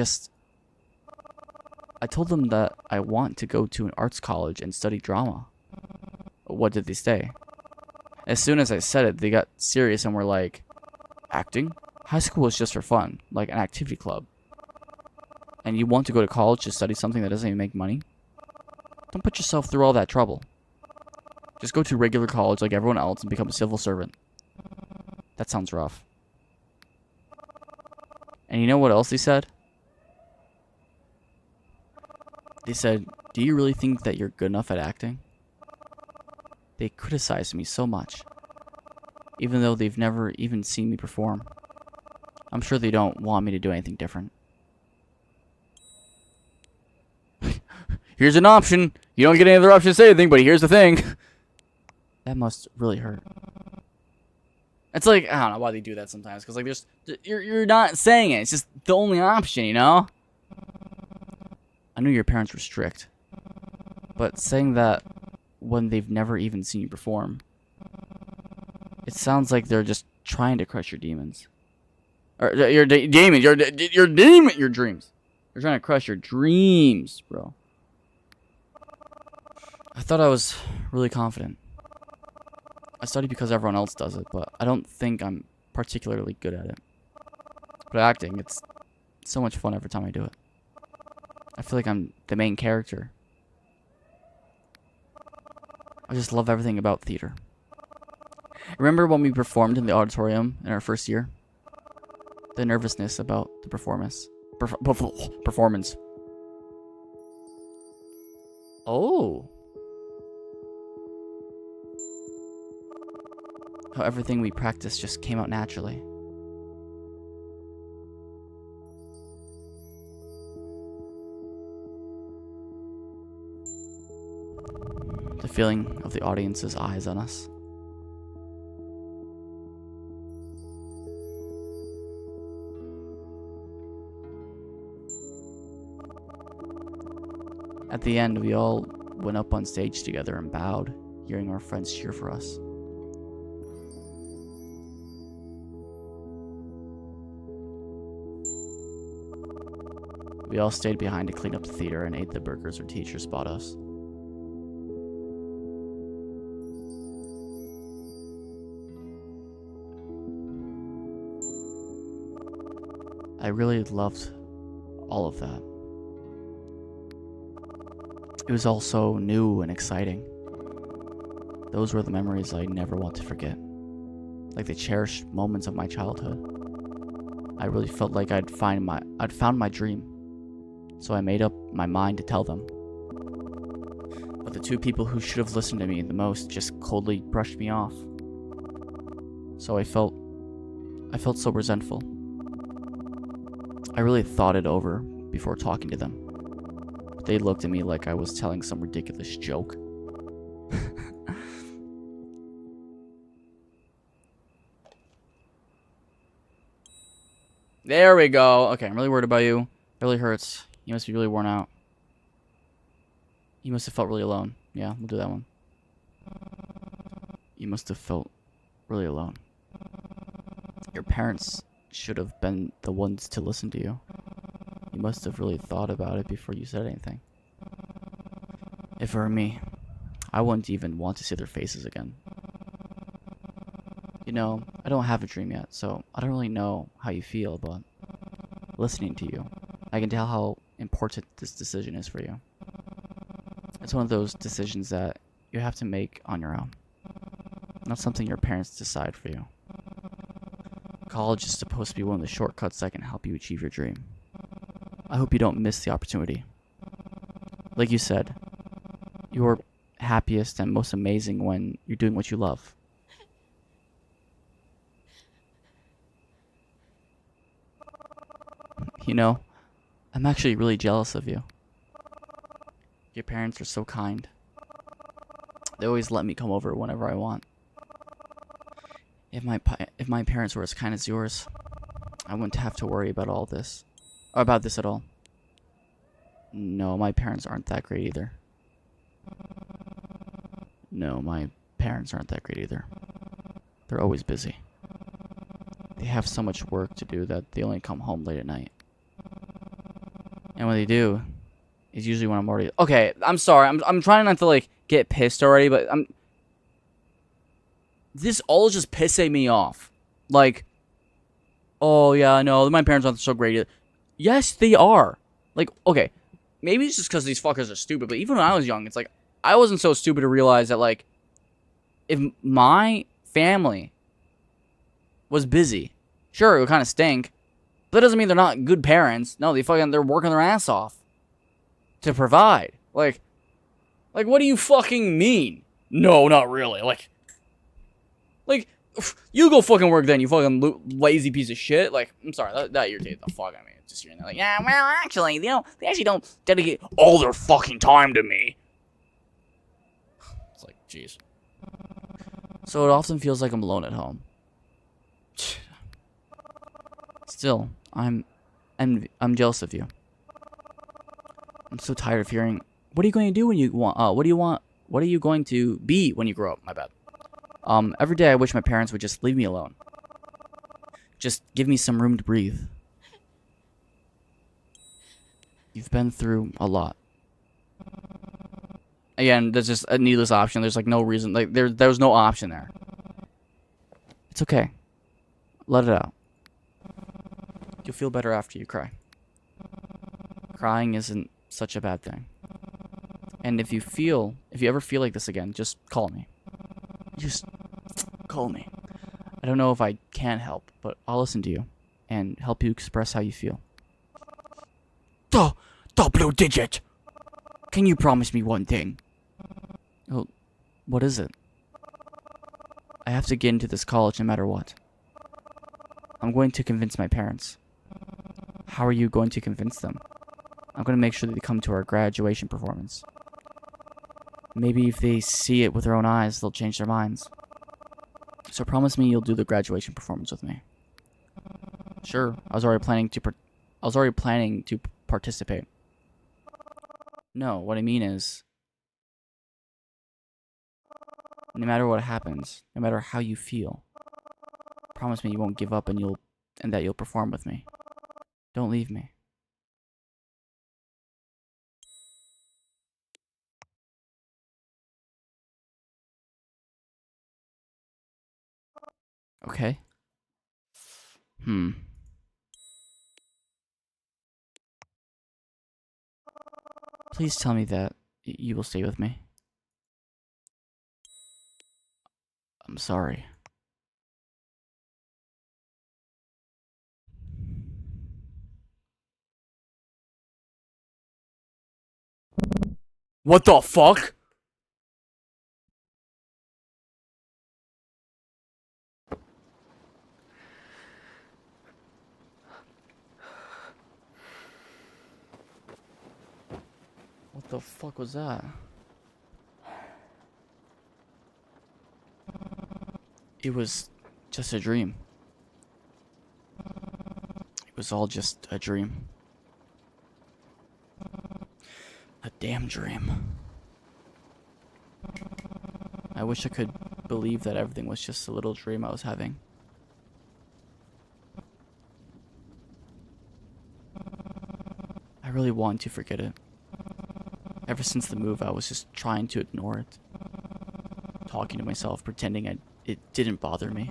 told them that I want to go to an arts college and study drama. What did they say? As soon as I said it, they got serious and were like, acting? High school is just for fun, like an activity club. And you want to go to college to study something that doesn't even make money? Don't put yourself through all that trouble. Just go to regular college like everyone else and become a civil servant. That sounds rough. And you know what else they said? They said, do you really think that you're good enough at acting? They criticized me so much, even though they've never even seen me perform. I'm sure they don't want me to do anything different. here's an option. You don't get any other option to say anything, but here's the thing. That must really hurt. It's like, I don't know why they do that sometimes, because like you're not saying it. It's just the only option, you know? I knew your parents were strict, but saying that when they've never even seen you perform, it sounds like they're just trying to crush your demons. Or your demons, your dreams. They're trying to crush your dreams, bro. I thought I was really confident. I study because everyone else does it, but I don't think I'm particularly good at it. But acting, it's so much fun every time I do it. I feel like I'm the main character. I just love everything about theater. Remember when we performed in the auditorium in our first year? The nervousness about the performance. Performance. Oh. How everything we practiced just came out naturally. The feeling of the audience's eyes on us. At the end, we all went up on stage together and bowed, hearing our friends cheer for us. We all stayed behind to clean up the theater and ate the burgers our teachers bought us. I really loved all of that. It was all so new and exciting. Those were the memories I never want to forget. Like the cherished moments of my childhood. I really felt like I'd found my dream. So I made up my mind to tell them. But the two people who should have listened to me the most just coldly brushed me off. So I felt so resentful. I really thought it over before talking to them. They looked at me like I was telling some ridiculous joke. There we go. Okay, I'm really worried about you. It really hurts. You must be really worn out. You must have felt really alone. Yeah, we'll do that one. You must have felt really alone. Your parents should have been the ones to listen to you. You must have really thought about it before you said anything. If it were me, I wouldn't even want to see their faces again. You know, I don't have a dream yet, so I don't really know how you feel, but listening to you, I can tell how important this decision is for you. It's one of those decisions that you have to make on your own. Not something your parents decide for you. College is supposed to be one of the shortcuts that can help you achieve your dream. I hope you don't miss the opportunity. Like you said, you're happiest and most amazing when you're doing what you love. You know, I'm actually really jealous of you. Your parents are so kind. They always let me come over whenever I want. If my parents were as kind as yours, I wouldn't have to worry about this at all. No, my parents aren't that great either. They're always busy. They have so much work to do that they only come home late at night. And when they do, it's usually when I'm already... Okay, I'm sorry. I'm trying not to, like, get pissed already, but this all is just pissing me off. Like, oh, yeah, no, my parents aren't so great either. Yes, they are. Like, okay, maybe it's just because these fuckers are stupid, but even when I was young, it's like, I wasn't so stupid to realize that, like, if my family was busy, sure, it would kind of stink, but that doesn't mean they're not good parents. No, they're working their ass off to provide. Like, what do you fucking mean? No, not really. Like, You go fucking work then, you fucking lazy piece of shit. Like, I'm sorry, that irritated the fuck out of me. Just hearing that, like, yeah, well, actually, they actually don't dedicate all their fucking time to me. It's like, jeez. So it often feels like I'm alone at home. Still, I'm jealous of you. I'm so tired of hearing, what are you going to do when you want, what do you want, what are you going to be when you grow up? My bad. Every day I wish my parents would just leave me alone. Just give me some room to breathe. You've been through a lot. Again, there's just a needless option. There's like no reason, like there was no option there. It's okay. Let it out. You'll feel better after you cry. Crying isn't such a bad thing. And if you ever feel like this again, just call me. Just call me. I don't know if I can help, but I'll listen to you and help you express how you feel. The Bloodigit! Can you promise me one thing? Oh, what is it? I have to get into this college no matter what. I'm going to convince my parents. How are you going to convince them? I'm going to make sure that they come to our graduation performance. Maybe if they see it with their own eyes, they'll change their minds. So promise me you'll do the graduation performance with me. Sure, I was already planning to participate. No, what I mean is, no matter what happens, no matter how you feel, promise me you won't give up and that you'll perform with me. Don't leave me. Okay. Please tell me that you will stay with me. I'm sorry. What the fuck? What the fuck was that? It was just a dream. It was all just a dream. A damn dream. I wish I could believe that everything was just a little dream I was having. I really want to forget it. Ever since the move, I was just trying to ignore it. Talking to myself, pretending it didn't bother me.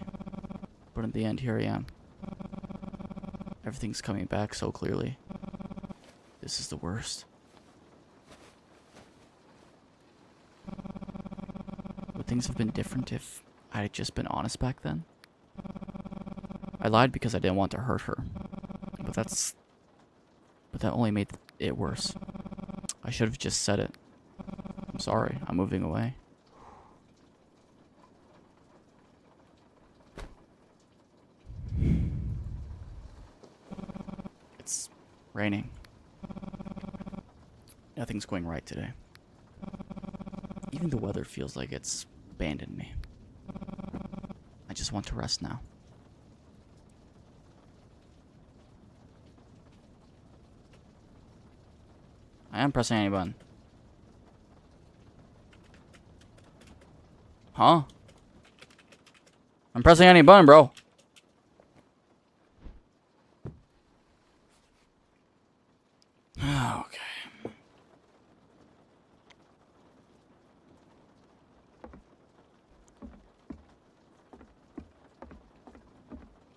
But in the end, here I am. Everything's coming back so clearly. This is the worst. Would things have been different if I had just been honest back then? I lied because I didn't want to hurt her. But that only made it worse. I should have just said it. I'm sorry, I'm moving away. It's raining. Nothing's going right today. Even the weather feels like it's abandoned me. I just want to rest now. I am pressing any button. Huh? I'm pressing any button, bro. Okay.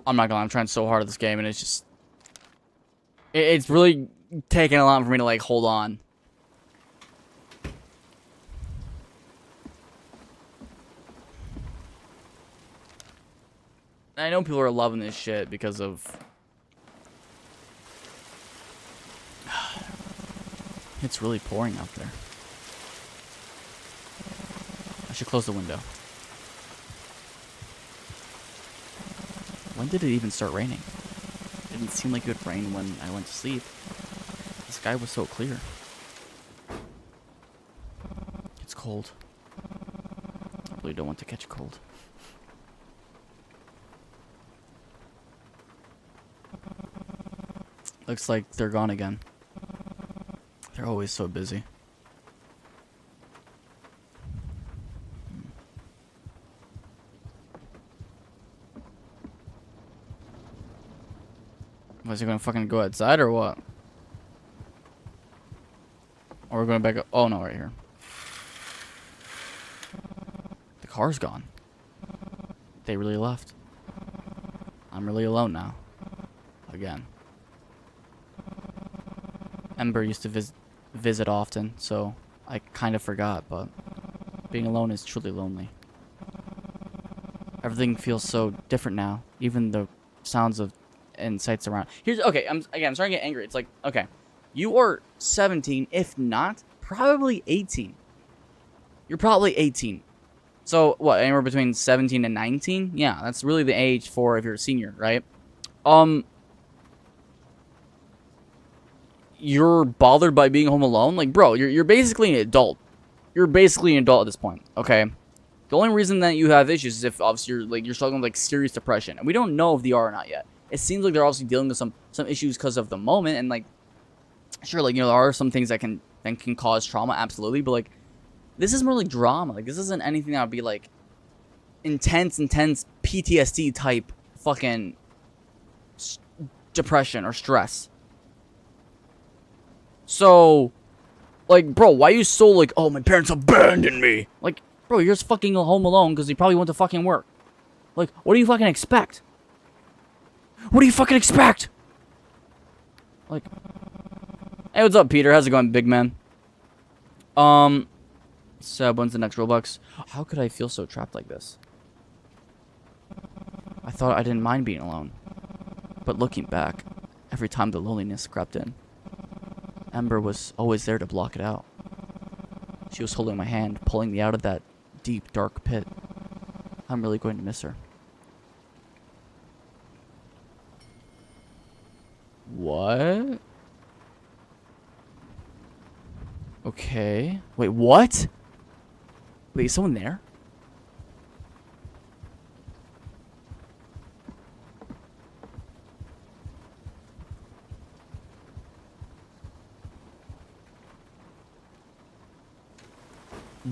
I'm not gonna lie, I'm trying so hard at this game and it's just... It's really taking a lot for me to, like, hold on. I know people are loving this shit because of... It's really pouring out there. I should close the window. When did it even start raining? It didn't seem like it would rain when I went to sleep. The sky was so clear. It's cold. I really don't want to catch a cold. Looks like they're gone again. They're always so busy. Was he gonna fucking go outside or what? Or we're going back up? Oh no, right here. The car's gone. They really left. I'm really alone now. Again. Ember used to visit often, so I kind of forgot, but being alone is truly lonely. Everything feels so different now, even the sounds of and sights around. Here's okay, I'm starting to get angry. It's like, okay, you are 17, if not, probably 18. You're probably 18. So what, anywhere between 17 and 19? Yeah, that's really the age for if you're a senior, right? You're bothered by being home alone? Like, bro, you're basically an adult. You're basically an adult at this point, okay? The only reason that you have issues is if obviously you're struggling with like serious depression, and we don't know if they are or not yet. It seems like they're obviously dealing with some issues because of the moment, and like, sure, like, you know, there are some things that can cause trauma, absolutely, but like, this is more like drama. Like, this isn't anything that would be like intense PTSD type fucking depression or stress. So, like, bro, why are you so like, oh, my parents abandoned me? Like, bro, you're just fucking home alone because you probably went to fucking work. Like, what do you fucking expect? What do you fucking expect? Like, hey, what's up, Peter? How's it going, big man? Seb, when's the next Roblox? How could I feel so trapped like this? I thought I didn't mind being alone. But looking back, every time the loneliness crept in, Ember was always there to block it out. She was holding my hand, pulling me out of that deep, dark pit. I'm really going to miss her. What? Okay. Wait, what? Wait, is someone there?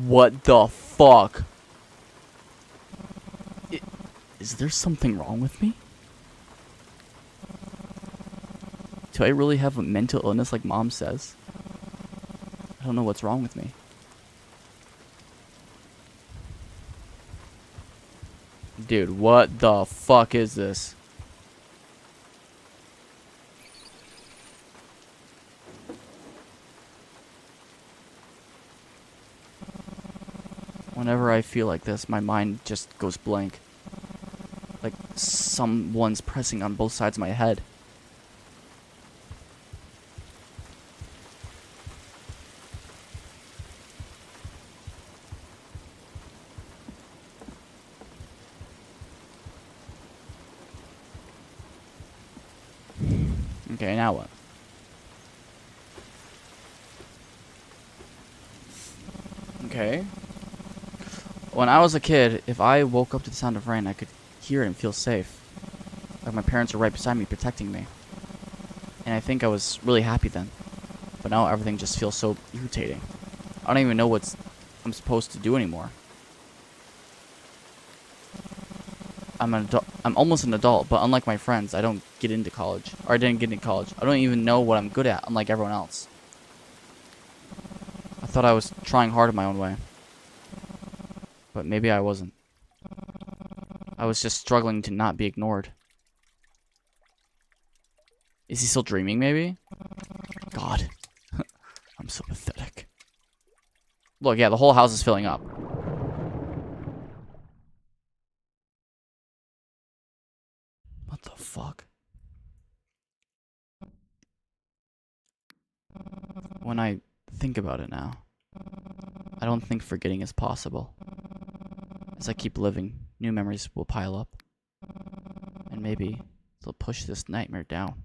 What the fuck? Is there something wrong with me? Do I really have a mental illness like mom says? I don't know what's wrong with me. Dude, what the fuck is this? Whenever I feel like this, my mind just goes blank. Like someone's pressing on both sides of my head. Okay, now what? Okay. When I was a kid, if I woke up to the sound of rain, I could hear it and feel safe. Like my parents were right beside me, protecting me. And I think I was really happy then. But now everything just feels so irritating. I don't even know what I'm supposed to do anymore. I'm an adult. I'm almost an adult, but unlike my friends, I don't get into college. Or I didn't get into college. I don't even know what I'm good at, unlike everyone else. I thought I was trying hard in my own way. But maybe I wasn't. I was just struggling to not be ignored. Is he still dreaming, maybe? God. I'm so pathetic. Look, yeah, the whole house is filling up. What the fuck? When I think about it now, I don't think forgetting is possible. As I keep living, new memories will pile up. And maybe they'll push this nightmare down.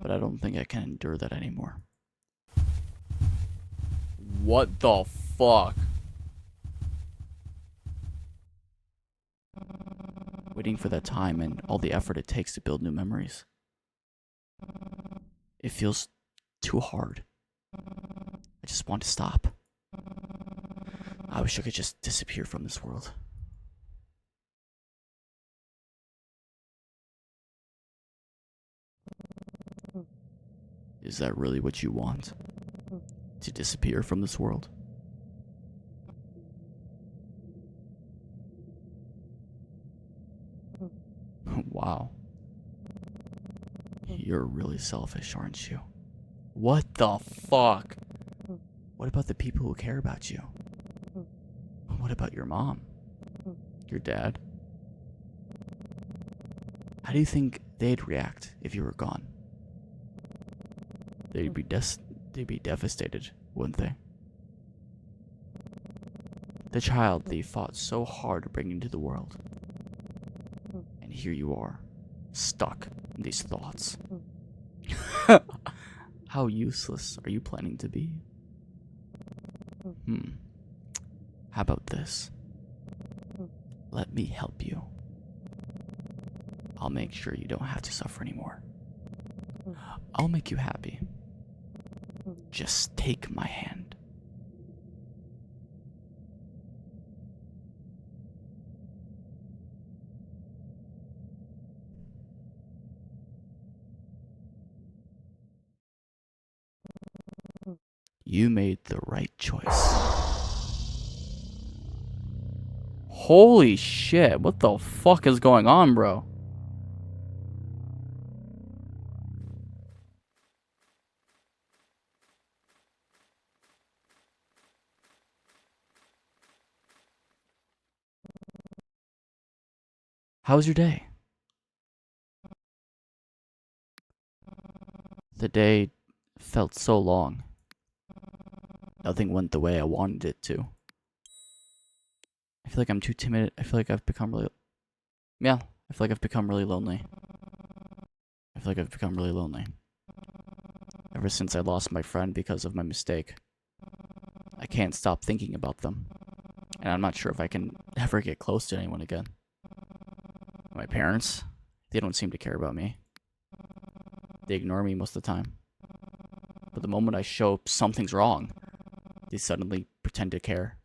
But I don't think I can endure that anymore. What the fuck? Waiting for that time and all the effort it takes to build new memories. It feels too hard. I just want to stop. I wish I could just disappear from this world. Is that really what you want? To disappear from this world? Wow. You're really selfish, aren't you? What the fuck? What about the people who care about you? What about your mom? Your dad? How do you think they'd react if you were gone? They'd be devastated, wouldn't they? The child they fought so hard to bring into the world. And here you are, stuck in these thoughts. How useless are you planning to be? How about this? Let me help you. I'll make sure you don't have to suffer anymore. I'll make you happy. Just take my hand. You made the right choice. Holy shit, what the fuck is going on, bro? How was your day? The day felt so long. Nothing went the way I wanted it to. I feel like I'm too timid. I feel like I've become really... Yeah, I feel like I've become really lonely. Ever since I lost my friend because of my mistake. I can't stop thinking about them. And I'm not sure if I can ever get close to anyone again. My parents, they don't seem to care about me. They ignore me most of the time. But the moment I show something's wrong, they suddenly pretend to care.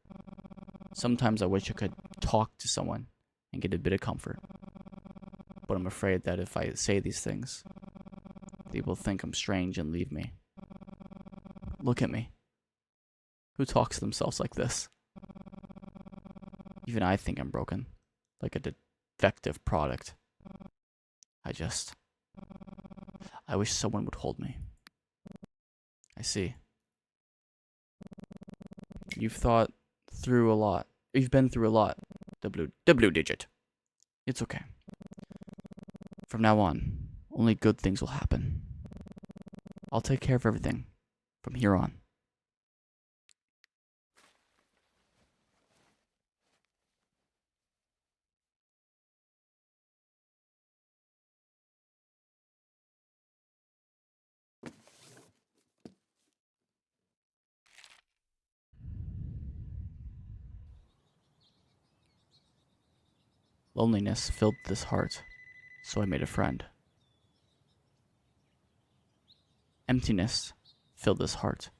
Sometimes I wish I could talk to someone and get a bit of comfort. But I'm afraid that if I say these things, they will think I'm strange and leave me. Look at me. Who talks to themselves like this? Even I think I'm broken, like a defective product. I wish someone would hold me. I see. You've thought through a lot. You've been through a lot. Bloodigit. It's okay. From now on, only good things will happen. I'll take care of everything from here on. Loneliness filled this heart, so I made a friend. Emptiness filled this heart,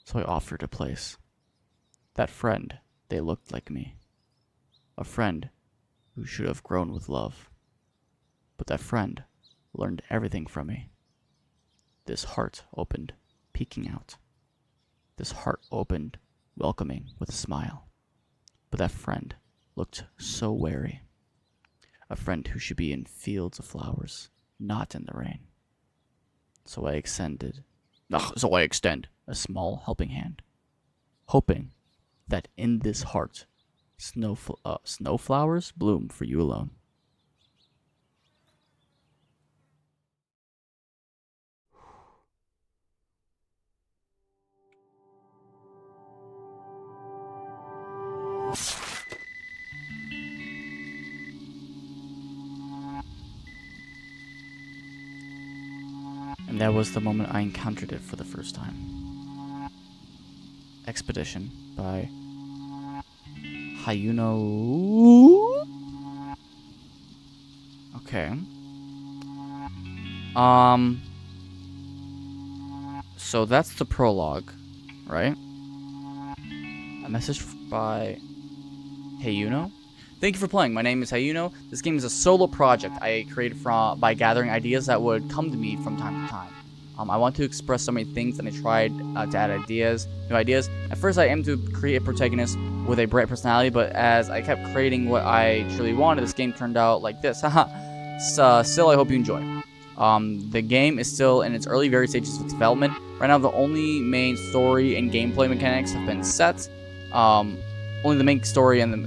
so I offered a place. That friend, they looked like me. A friend who should have grown with love. But that friend learned everything from me. This heart opened, peeking out. This heart opened, welcoming with a smile. But that friend looked so wary. A friend who should be in fields of flowers, not in the rain. So I extend a small helping hand, hoping that in this heart, snowflowers bloom for you alone. that was the moment I encountered it for the first time. Expedition by Hayuno. Okay. So that's the prologue, right? A message by Hayuno. Thank you for playing. My name is Hayuno. This game is a solo project I created by gathering ideas that would come to me from time to time. I want to express so many things, and I tried to add new ideas. At first, I aimed to create a protagonist with a bright personality, but as I kept creating what I truly wanted, this game turned out like this. So, still, I hope you enjoy. The game is still in its early stages of development. Right now, the only main story and gameplay mechanics have been set. Only the main story and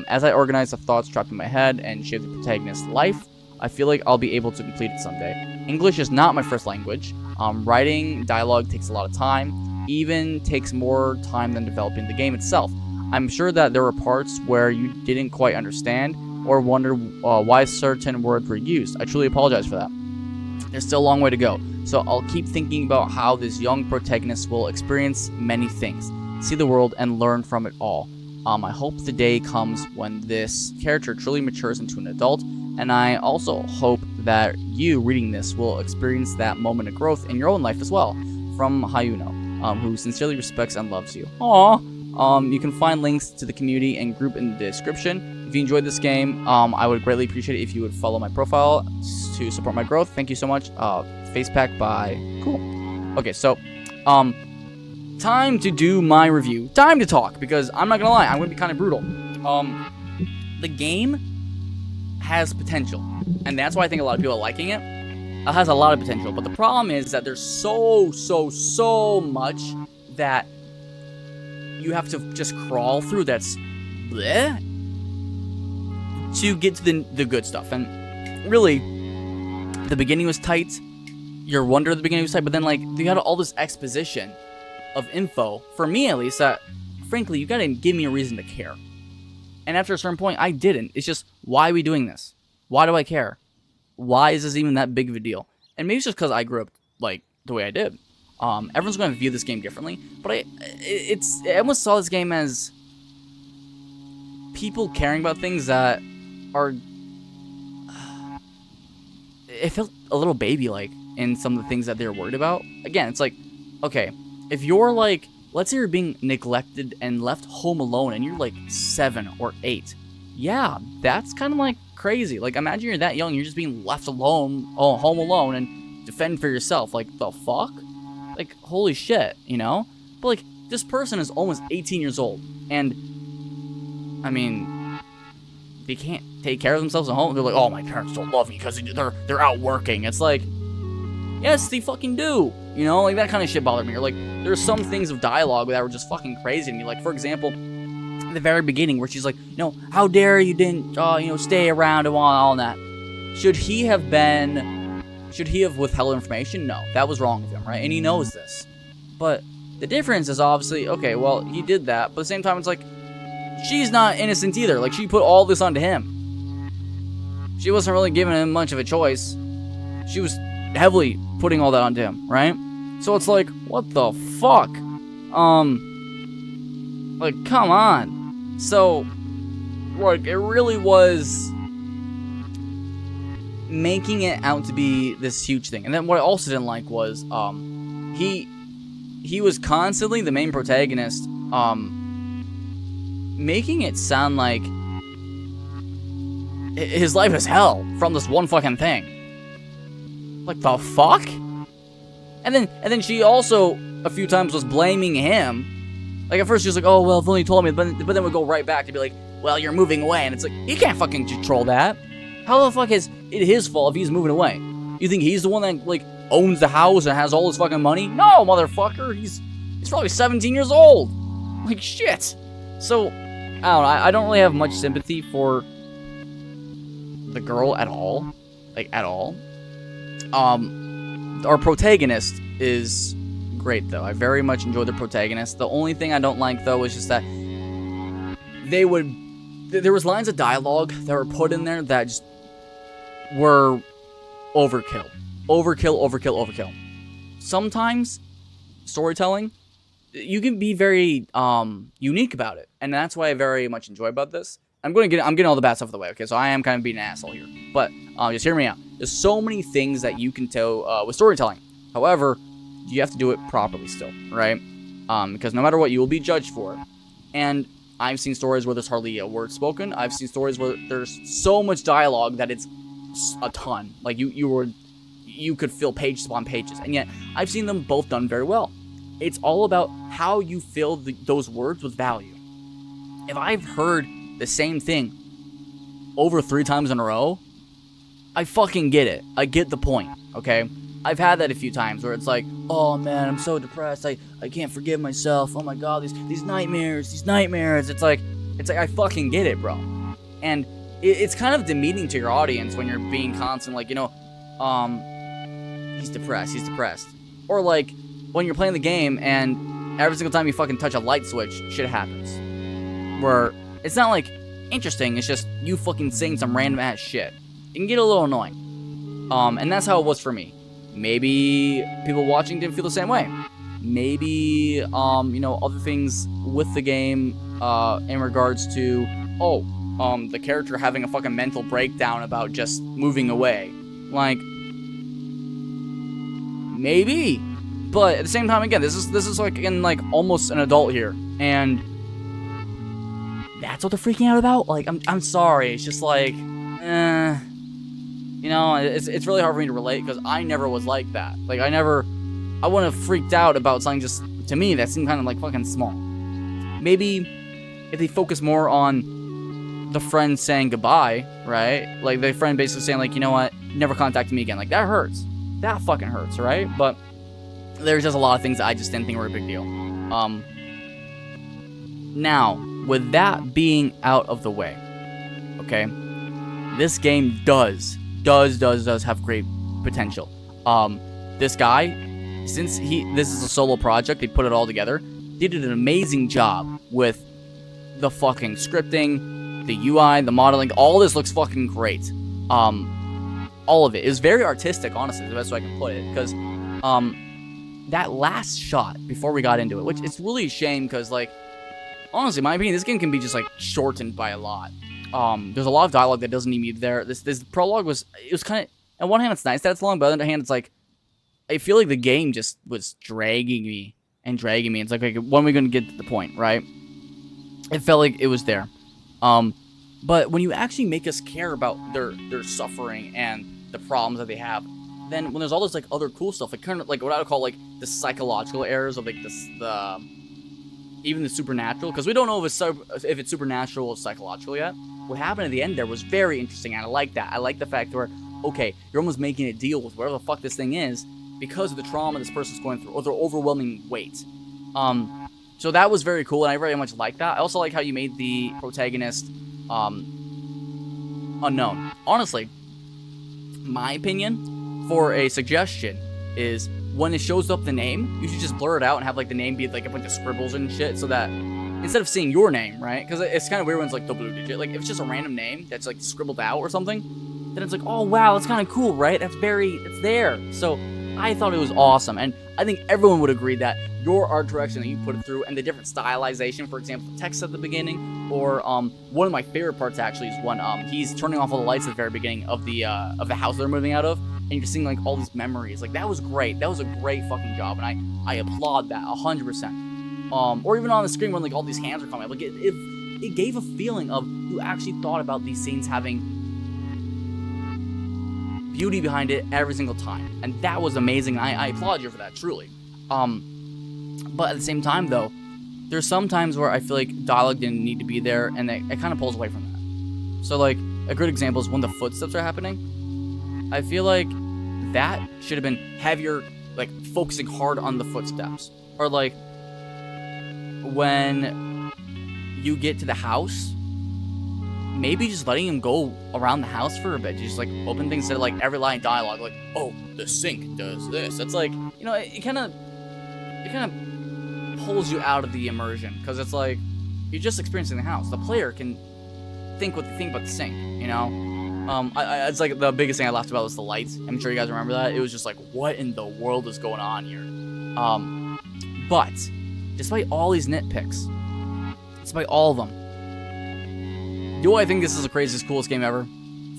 as I organize the thoughts trapped in my head and shape the protagonist's life, I feel like I'll be able to complete it someday. English is not my first language. Writing dialogue takes a lot of time, even takes more time than developing the game itself. I'm sure that there were parts where you didn't quite understand or wonder why certain words were used. I truly apologize for that. There's still a long way to go, so I'll keep thinking about how this young protagonist will experience many things, see the world, and learn from it all. I hope the day comes when this character truly matures into an adult, and I also hope that you reading this will experience that moment of growth in your own life as well. From Hayuno, who sincerely respects and loves you. Aww. You can find links to the community and group in the description. If you enjoyed this game, I would greatly appreciate it if you would follow my profile to support my growth. Thank you so much. Facepack by Cool. Okay, so, time to do my review. Time to talk, because I'm not gonna lie, I'm gonna be kind of brutal. The game has potential, and that's why I think a lot of people are liking it. It has a lot of potential, but the problem is that there's so much that you have to just crawl through that's bleh, to get to the good stuff. And really, the beginning was tight. Your wonder at the beginning was tight, but then like you had all this exposition of info, for me at least, that frankly you gotta give me a reason to care. And after a certain point, I didn't. It's just, why are we doing this? Why do I care? Why is this even that big of a deal? And maybe it's just because I grew up like the way I did. Everyone's going to view this game differently, but I almost saw this game as people caring about things that are. It felt a little baby-like in some of the things that they're worried about. Again, it's like, okay, if you're like, let's say you're being neglected and left home alone and you're like 7 or 8. Yeah, that's kind of like crazy. Like, imagine you're that young, you're just being left alone, home alone, and defend for yourself. Like, the fuck? Like, holy shit, you know? But like, this person is almost 18 years old, and I mean, they can't take care of themselves at home. They're like, oh, my parents don't love me because they're out working. It's like, yes, they fucking do. You know, like, that kind of shit bothered me. Or like, there's some things of dialogue that were just fucking crazy to me. Like, for example, at the very beginning, where she's like, how dare you didn't, stay around and all that. Should he have withheld information? No, that was wrong of him, right? And he knows this. But the difference is obviously, okay, well, he did that, but at the same time, it's like, she's not innocent either. Like, she put all this onto him. She wasn't really giving him much of a choice. She was heavily putting all that onto him, right? So it's like, what the fuck? Like, come on. So, like, it really was making it out to be this huge thing. And then what I also didn't like was, he was constantly, the main protagonist, making it sound like his life is hell from this one fucking thing. Like, the fuck? And then she also, a few times, was blaming him. Like, at first she was like, oh, well, if only you told me, but then would go right back to be like, well, you're moving away. And it's like, he can't fucking control that. How the fuck is it his fault if he's moving away? You think he's the one that, like, owns the house and has all his fucking money? No, motherfucker. He's probably 17 years old. Like, shit. So, I don't know. I don't really have much sympathy for the girl at all. Like, at all. Our protagonist is great, though. I very much enjoy the protagonist. The only thing I don't like, though, is just that there was lines of dialogue that were put in there that just were overkill. Overkill. Sometimes storytelling, you can be very unique about it, and that's why I very much enjoy about this. I'm getting all the bad stuff out of the way, okay? So I am kind of being an asshole here, but just hear me out. There's so many things that you can tell with storytelling. However, you have to do it properly still, right? Because no matter what, you will be judged for it. And I've seen stories where there's hardly a word spoken. I've seen stories where there's so much dialogue that it's a ton. Like you could fill pages upon pages, and yet I've seen them both done very well. It's all about how you fill those words with value. If I've heard the same thing over 3 times in a row, I fucking get it. I get the point, okay? I've had that a few times where it's like, oh man, I'm so depressed. I can't forgive myself. Oh my god, these nightmares. It's like I fucking get it, bro. And it's kind of demeaning to your audience when you're being constant, like, he's depressed. Or like when you're playing the game and every single time you fucking touch a light switch, shit happens. Where it's not like interesting, it's just you fucking saying some random ass shit. It can get a little annoying. And that's how it was for me. Maybe people watching didn't feel the same way. Maybe, other things with the game, in regards to, the character having a fucking mental breakdown about just moving away. Like, maybe. But at the same time, again, this is like, again, like, almost an adult here. And that's what they're freaking out about? Like, I'm sorry. It's just like, it's really hard for me to relate because I never was like that. Like, I wouldn't have freaked out about something just, to me, that seemed kind of like fucking small. Maybe if they focus more on the friend saying goodbye, right? Like, the friend basically saying, like, you know what, never contact me again. Like, that hurts. That fucking hurts, right? But there's just a lot of things that I just didn't think were a big deal. Now, with that being out of the way, okay, this game does have great potential. This guy, since this is a solo project, they put it all together, did an amazing job with the fucking scripting, the UI, the modeling. All this looks fucking great. All of it is very artistic, honestly, is the best way I can put it, because that last shot before we got into it, which it's really a shame because, like, honestly, in my opinion, this game can be just, like, shortened by a lot. There's a lot of dialogue that doesn't need me there. This prologue was kind of, on one hand, it's nice that it's long, but on the other hand, it's like, I feel like the game just was dragging me. It's like, when are we going to get to the point, right? It felt like it was there. But when you actually make us care about their suffering and the problems that they have, then when there's all this, like, other cool stuff, like, kind of, like, what I would call, like, the psychological errors of, like, even the supernatural, because we don't know if it's supernatural or psychological yet. What happened at the end there was very interesting, and I like that. I like the fact where, okay, you're almost making a deal with whatever the fuck this thing is because of the trauma this person's going through, or their overwhelming weight. So that was very cool, and I very much like that. I also like how you made the protagonist unknown. Honestly, my opinion for a suggestion is when it shows up the name, you should just blur it out and have, like, the name be like a bunch of scribbles and shit, so that instead of seeing your name, right? Because it's kind of weird when it's like the Bloodigit. Like, if it's just a random name that's, like, scribbled out or something, then it's like, oh wow, that's kind of cool, right? It's there. So I thought it was awesome, and I think everyone would agree that your art direction that you put it through and the different stylization, for example, the text at the beginning, or one of my favorite parts actually is when he's turning off all the lights at the very beginning of the house they're moving out of, and you're seeing, like, all these memories. Like, that was great. That was a great fucking job, and I applaud that 100%. Or even on the screen when, like, all these hands are coming up, like, it gave a feeling of you actually thought about these scenes having beauty behind it every single time, and that was amazing. I applaud you for that, truly. But at the same time, though, there's some times where I feel like dialogue didn't need to be there, and it kind of pulls away from that. So, like, a good example is when the footsteps are happening. I feel like that should have been heavier, like, focusing hard on the footsteps, or, like, when you get to the house, maybe just letting him go around the house for a bit, just, like, open things to, like, every line of dialogue, like, oh, the sink does this. It's like, you know, it kind of pulls you out of the immersion, because it's like, you're just experiencing the house. The player can think what they think about the sink, you know? It's like the biggest thing I laughed about was the lights. I'm sure you guys remember that. It was just like, what in the world is going on here? But despite all these nitpicks, despite all of them, do I think this is the craziest, coolest game ever?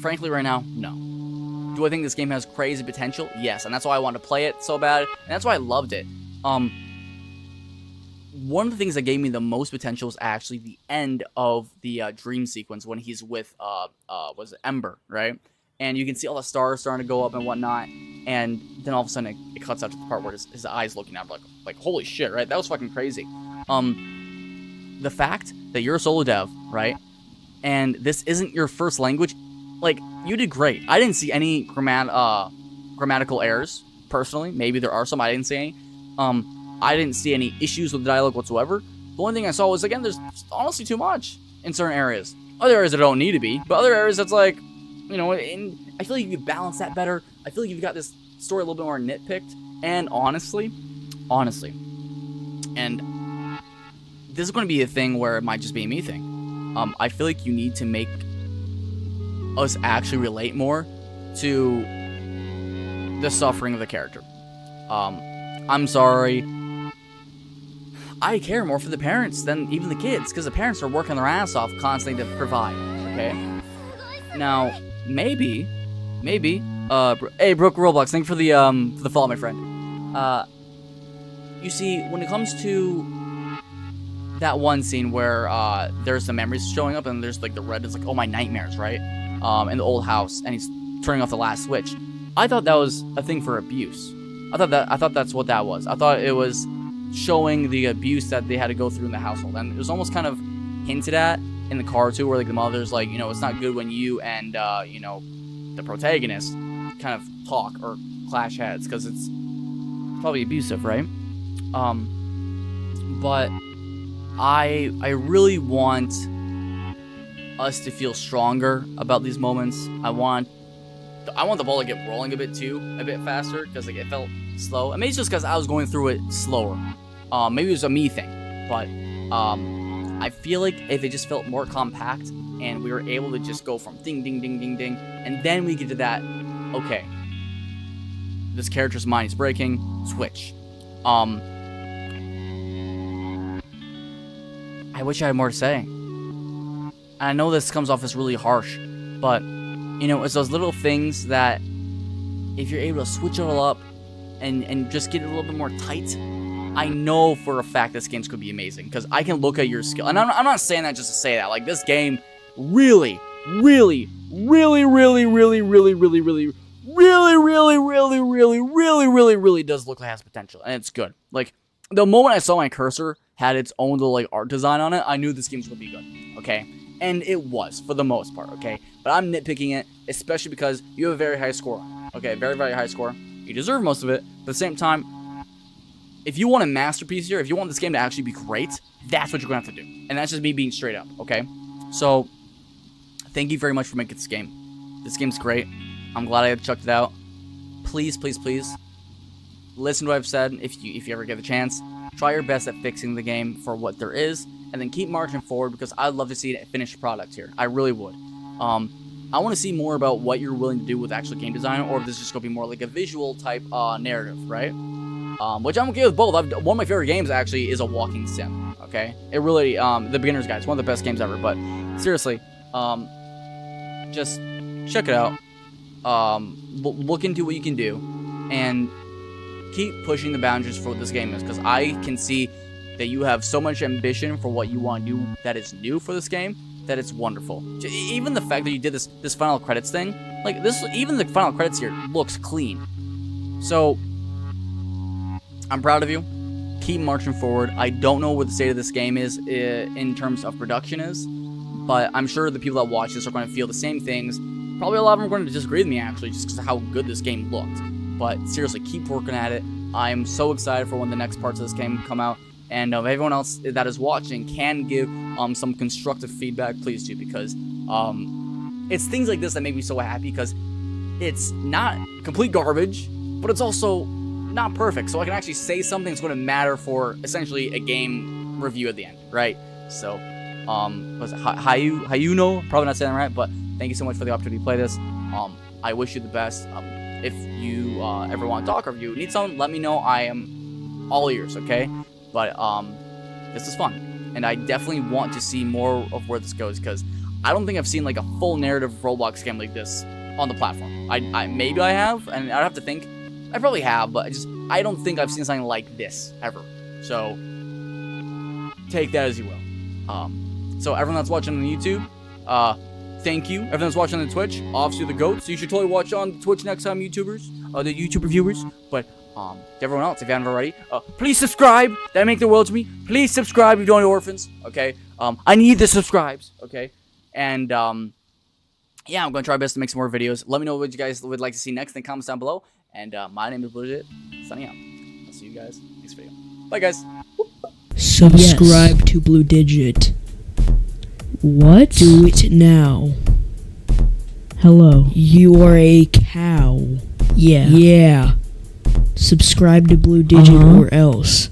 Frankly, right now, no. Do I think this game has crazy potential? Yes, and that's why I wanted to play it so bad, and that's why I loved it. One of the things that gave me the most potential was actually the end of the dream sequence when he's with was it Ember, right? And you can see all the stars starting to go up and whatnot, and then all of a sudden it cuts out to the part where his eyes looking at like holy shit, right? That was fucking crazy. The fact that you're a solo dev, right, and this isn't your first language, like, you did great. I didn't see any grammatical errors personally. Maybe there are some. I didn't see any. I didn't see any issues with the dialogue whatsoever. The only thing I saw was, again, there's honestly too much in certain areas. Other areas that don't need to be, but other areas that's like, you know, I feel like you could balance that better. I feel like you've got this story a little bit more nitpicked. And honestly, and this is going to be a thing where it might just be a me thing. I feel like you need to make us actually relate more to the suffering of the character. I'm sorry. I care more for the parents than even the kids, because the parents are working their ass off constantly to provide, okay? Now, maybe, hey, Brooke Roblox, thank you for the follow, my friend. You see, when it comes to that one scene where, there's the memories showing up, and there's, like, the red is like, oh, my nightmares, right? In the old house, and he's turning off the last switch. I thought that was a thing for abuse. I thought that's what that was. I thought it was showing the abuse that they had to go through in the household, and it was almost kind of hinted at in the car too, where like the mother's like, you know, it's not good when you and you know, the protagonist kind of talk or clash heads, because it's probably abusive, right? But I really want us to feel stronger about these moments. I want the ball to get rolling a bit faster, because like it felt slow. I mean, it's just because I was going through it slower. Maybe it was a me thing, but I feel like if it just felt more compact and we were able to just go from ding, ding, ding, ding, ding, and then we get to that, okay, this character's mind is breaking, switch. I wish I had more to say. And I know this comes off as really harsh, but you know, it's those little things that if you're able to switch it all up and just get it a little bit more tight, I know for a fact this game's could be amazing, because I can look at your skill, and I'm not saying that just to say that. Like, this game really does look like it has potential, and it's good. Like, the moment I saw my cursor had its own little like art design on it, I knew this game's gonna be good. Okay. And it was, for the most part, okay? But I'm nitpicking it, especially because you have a very high score. Okay, very, very high score. You deserve most of it, but at the same time, if you want a masterpiece here, if you want this game to actually be great, that's what you're going to have to do. And that's just me being straight up, okay? So, thank you very much for making this game. This game's great. I'm glad I chucked it out. Please, please, please, listen to what I've said if you ever get the chance. Try your best at fixing the game for what there is, and then keep marching forward, because I'd love to see a finished product here. I really would. I want to see more about what you're willing to do with actual game design, or if this is just going to be more like a visual type narrative, right? Which I'm okay with both. One of my favorite games, actually, is a walking sim, okay? It really, the Beginner's Guide, it's one of the best games ever, but seriously, just check it out. Look into what you can do, and keep pushing the boundaries for what this game is, because I can see that you have so much ambition for what you want to do that is new for this game, that it's wonderful. Even the fact that you did this final credits thing, like this, even the final credits here looks clean. So I'm proud of you. Keep marching forward. I don't know what the state of this game is in terms of production is, but I'm sure the people that watch this are going to feel the same things. Probably a lot of them are going to disagree with me, actually, just because of how good this game looked. But seriously, keep working at it. I'm so excited for when the next parts of this game come out. And everyone else that is watching can give some constructive feedback, please do, because it's things like this that make me so happy, because it's not complete garbage, but it's also not perfect. So I can actually say something that's going to matter for essentially a game review at the end, right? So was Hayuno, probably not saying that right, but thank you so much for the opportunity to play this. I wish you the best. If you ever want to talk or if you need something, let me know. I am all ears, okay? But this is fun, and I definitely want to see more of where this goes, because I don't think I've seen like a full narrative Roblox game like this on the platform. I maybe I have, and I'd have to think. I probably have, but I don't think I've seen something like this ever. So take that as you will. So everyone that's watching on YouTube, thank you. Everyone that's watching on the Twitch, obviously the GOATs. You should totally watch on Twitch next time, YouTubers, the YouTuber viewers. But to everyone else, if you haven't already, please subscribe. That make the world to me. Please subscribe if you don't know orphans. Okay. I need the subscribes. Okay. And yeah, I'm gonna try my best to make some more videos. Let me know what you guys would like to see next in the comments down below. And my name is Bloodigit, signing out. I'll see you guys next video. Bye, guys. Subscribe to Bloodigit. What? Do it now. Hello. You are a cow. Yeah. Yeah. Subscribe to Bloodigit or else.